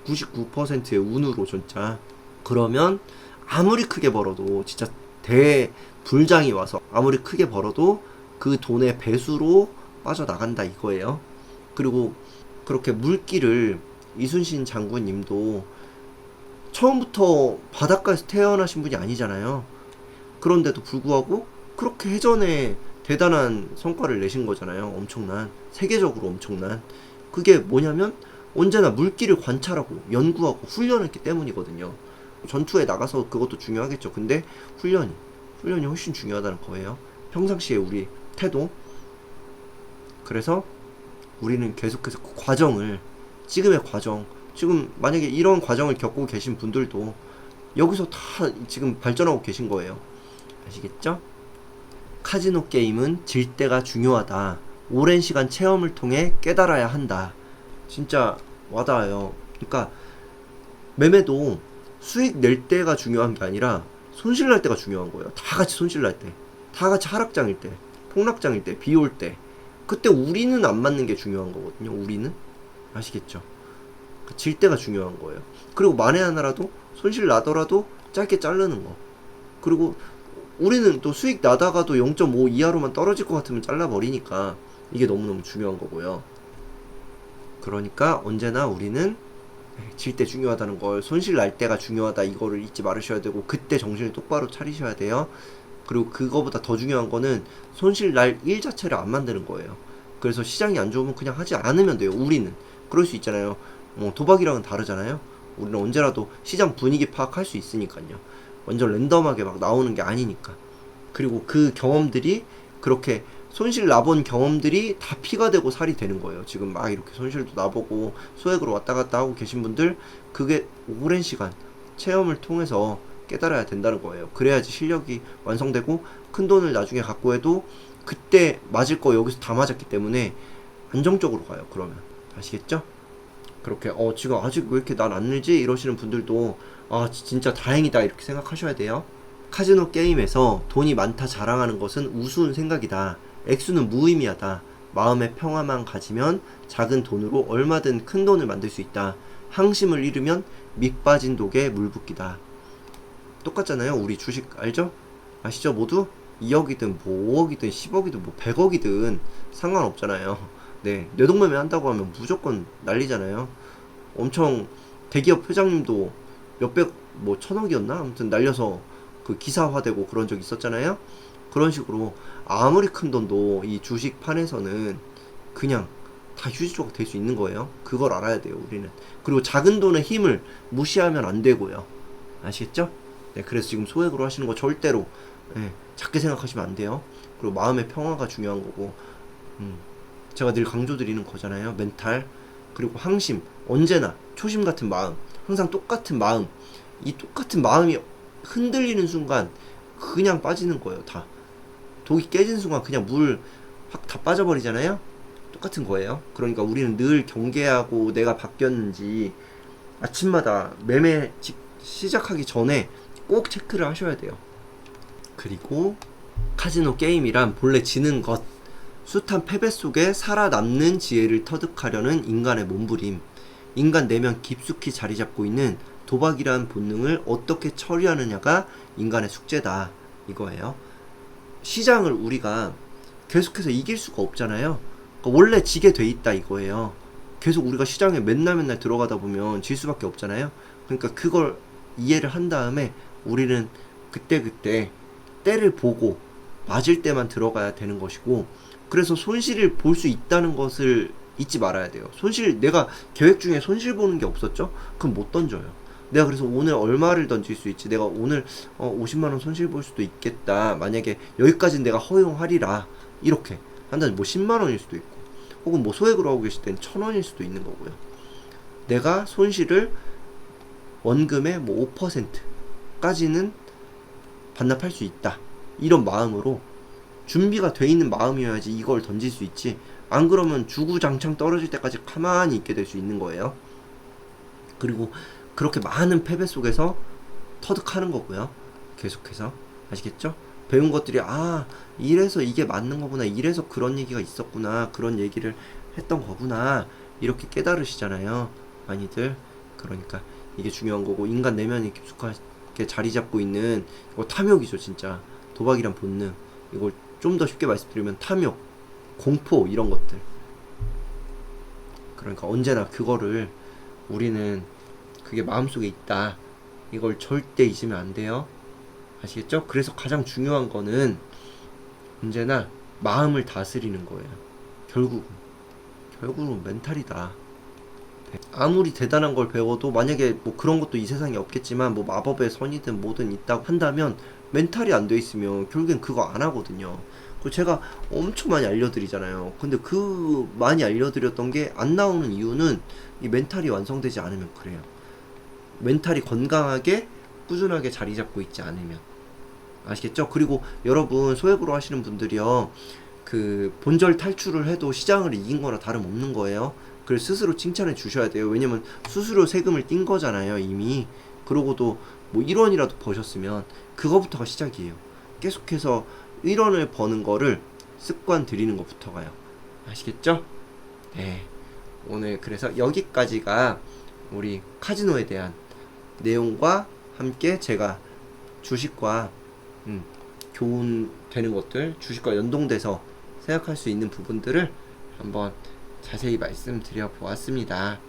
99%의 운으로 진짜. 그러면 아무리 크게 벌어도 진짜 대불장이 와서 아무리 크게 벌어도 그 돈의 배수로 빠져나간다 이거예요. 그리고 그렇게 물기를 이순신 장군님도 처음부터 바닷가에서 태어나신 분이 아니잖아요. 그런데도 불구하고 그렇게 해전에 대단한 성과를 내신 거잖아요. 엄청난, 세계적으로 엄청난. 그게 뭐냐면 언제나 물기를 관찰하고 연구하고 훈련했기 때문이거든요. 전투에 나가서 그것도 중요하겠죠. 근데 훈련이 훨씬 중요하다는 거예요. 평상시에 우리 태도. 그래서 우리는 계속해서 그 과정을, 지금의 과정, 지금 만약에 이런 과정을 겪고 계신 분들도 여기서 다 지금 발전하고 계신 거예요. 아시겠죠? 카지노 게임은 질 때가 중요하다. 오랜 시간 체험을 통해 깨달아야 한다. 진짜 와닿아요. 그러니까 매매도 수익 낼 때가 중요한 게 아니라 손실 날 때가 중요한 거예요. 다 같이 손실 날 때, 다 같이 하락장일 때, 폭락장일 때, 비 올 때, 그때 우리는 안 맞는 게 중요한 거거든요. 우리는. 아시겠죠? 질 때가 중요한 거예요. 그리고 만에 하나라도 손실 나더라도 짧게 자르는 거. 그리고 우리는 또 수익 나다가도 0.5 이하로만 떨어질 것 같으면 잘라버리니까 이게 너무너무 중요한 거고요. 그러니까 언제나 우리는 질 때 중요하다는 걸, 손실 날 때가 중요하다 이거를 잊지 말으셔야 되고, 그때 정신을 똑바로 차리셔야 돼요. 그리고 그거보다 더 중요한 거는 손실 날 일 자체를 안 만드는 거예요. 그래서 시장이 안 좋으면 그냥 하지 않으면 돼요. 우리는 그럴 수 있잖아요. 도박이랑은 다르잖아요. 우리는 언제라도 시장 분위기 파악할 수 있으니까요. 완전 랜덤하게 막 나오는 게 아니니까. 그리고 그 경험들이, 그렇게 손실 나본 경험들이 다 피가 되고 살이 되는 거예요. 지금 막 이렇게 손실도 나보고 소액으로 왔다 갔다 하고 계신 분들, 그게 오랜 시간 체험을 통해서 깨달아야 된다는 거예요. 그래야지 실력이 완성되고 큰 돈을 나중에 갖고 해도 그때 맞을 거 여기서 다 맞았기 때문에 안정적으로 가요. 그러면 아시겠죠? 그렇게 지금 아직 왜 이렇게 난 안 늘지 이러시는 분들도 진짜 다행이다 이렇게 생각하셔야 돼요. 카지노 게임에서 돈이 많다 자랑하는 것은 우스운 생각이다. 액수는 무의미하다. 마음의 평화만 가지면 작은 돈으로 얼마든 큰 돈을 만들 수 있다. 항심을 잃으면 밑 빠진 독에 물 붓기다. 똑같잖아요. 우리 주식 알죠? 아시죠 모두? 2억이든 뭐 5억이든 10억이든 뭐 100억이든 상관없잖아요. 네, 뇌동매매 한다고 하면 무조건 난리잖아요. 엄청 대기업 회장님도 몇백, 뭐 천억이었나? 아무튼 날려서 그 기사화되고 그런 적 있었잖아요. 그런 식으로 아무리 큰 돈도 이 주식판에서는 그냥 다 휴지조각 될 수 있는 거예요. 그걸 알아야 돼요, 우리는. 그리고 작은 돈의 힘을 무시하면 안 되고요. 아시겠죠? 네, 그래서 지금 소액으로 하시는 거 절대로 작게 생각하시면 안 돼요. 그리고 마음의 평화가 중요한 거고, 제가 늘 강조드리는 거잖아요. 멘탈, 그리고 항심, 언제나 초심 같은 마음, 항상 똑같은 마음. 이 똑같은 마음이 흔들리는 순간 그냥 빠지는 거예요. 다 독이 깨진 순간 그냥 물 확 다 빠져버리잖아요. 똑같은 거예요. 그러니까 우리는 늘 경계하고 내가 바뀌었는지 아침마다 매매 시작하기 전에 꼭 체크를 하셔야 돼요. 그리고 카지노 게임이란 본래 지는 것, 숱한 패배 속에 살아남는 지혜를 터득하려는 인간의 몸부림, 인간 내면 깊숙이 자리 잡고 있는 도박이라는 본능을 어떻게 처리하느냐가 인간의 숙제다 이거예요. 시장을 우리가 계속해서 이길 수가 없잖아요. 그러니까 원래 지게 돼 있다 이거예요. 계속 우리가 시장에 맨날 들어가다 보면 질 수밖에 없잖아요. 그러니까 그걸 이해를 한 다음에 우리는 그때그때 때를 보고 맞을 때만 들어가야 되는 것이고, 그래서 손실을 볼 수 있다는 것을 잊지 말아야 돼요. 손실, 내가 계획 중에 손실 보는 게 없었죠? 그럼 못 던져요. 내가 그래서 오늘 얼마를 던질 수 있지? 내가 오늘 50만원 손실 볼 수도 있겠다. 만약에 여기까지는 내가 허용하리라. 이렇게 한다면 뭐 10만원일 수도 있고, 혹은 뭐 소액으로 하고 계실 땐 1000원일 수도 있는 거고요. 내가 손실을 원금의 뭐 5%까지는 반납할 수 있다. 이런 마음으로 준비가 돼 있는 마음이어야지 이걸 던질 수 있지. 안 그러면 주구장창 떨어질 때까지 가만히 있게 될 수 있는 거예요. 그리고 그렇게 많은 패배 속에서 터득하는 거고요. 계속해서. 아시겠죠? 배운 것들이 이래서 이게 맞는 거구나. 이래서 그런 얘기가 있었구나. 그런 얘기를 했던 거구나. 이렇게 깨달으시잖아요. 많이들. 그러니까 이게 중요한 거고, 인간 내면이 깊숙하게 자리 잡고 있는 이거 탐욕이죠, 진짜. 도박이란 본능. 이걸 좀 더 쉽게 말씀드리면 탐욕, 공포 이런 것들. 그러니까 언제나 그거를 우리는 그게 마음속에 있다. 이걸 절대 잊으면 안 돼요. 아시겠죠? 그래서 가장 중요한 거는 언제나 마음을 다스리는 거예요. 결국은 멘탈이다. 네. 아무리 대단한 걸 배워도 만약에 뭐 그런 것도 이 세상에 없겠지만 뭐 마법의 선이든 뭐든 있다고 한다면 멘탈이 안 돼 있으면 결국엔 그거 안 하거든요. 그 제가 엄청 많이 알려드리잖아요. 근데 그 많이 알려드렸던 게 안 나오는 이유는 이 멘탈이 완성되지 않으면 그래요. 멘탈이 건강하게 꾸준하게 자리 잡고 있지 않으면. 아시겠죠? 그리고 여러분 소액으로 하시는 분들이요, 그 본절 탈출을 해도 시장을 이긴 거나 다름없는 거예요. 그걸 스스로 칭찬해 주셔야 돼요. 왜냐면 수수료 세금을 띈 거잖아요, 이미. 그러고도 뭐 1원이라도 버셨으면 그거부터가 시작이에요. 계속해서 1원을 버는 거를 습관 들이는 것부터가요. 아시겠죠? 네. 오늘 그래서 여기까지가 우리 카지노에 대한 내용과 함께 제가 주식과 교훈되는 것들, 주식과 연동돼서 생각할 수 있는 부분들을 한번 자세히 말씀드려 보았습니다.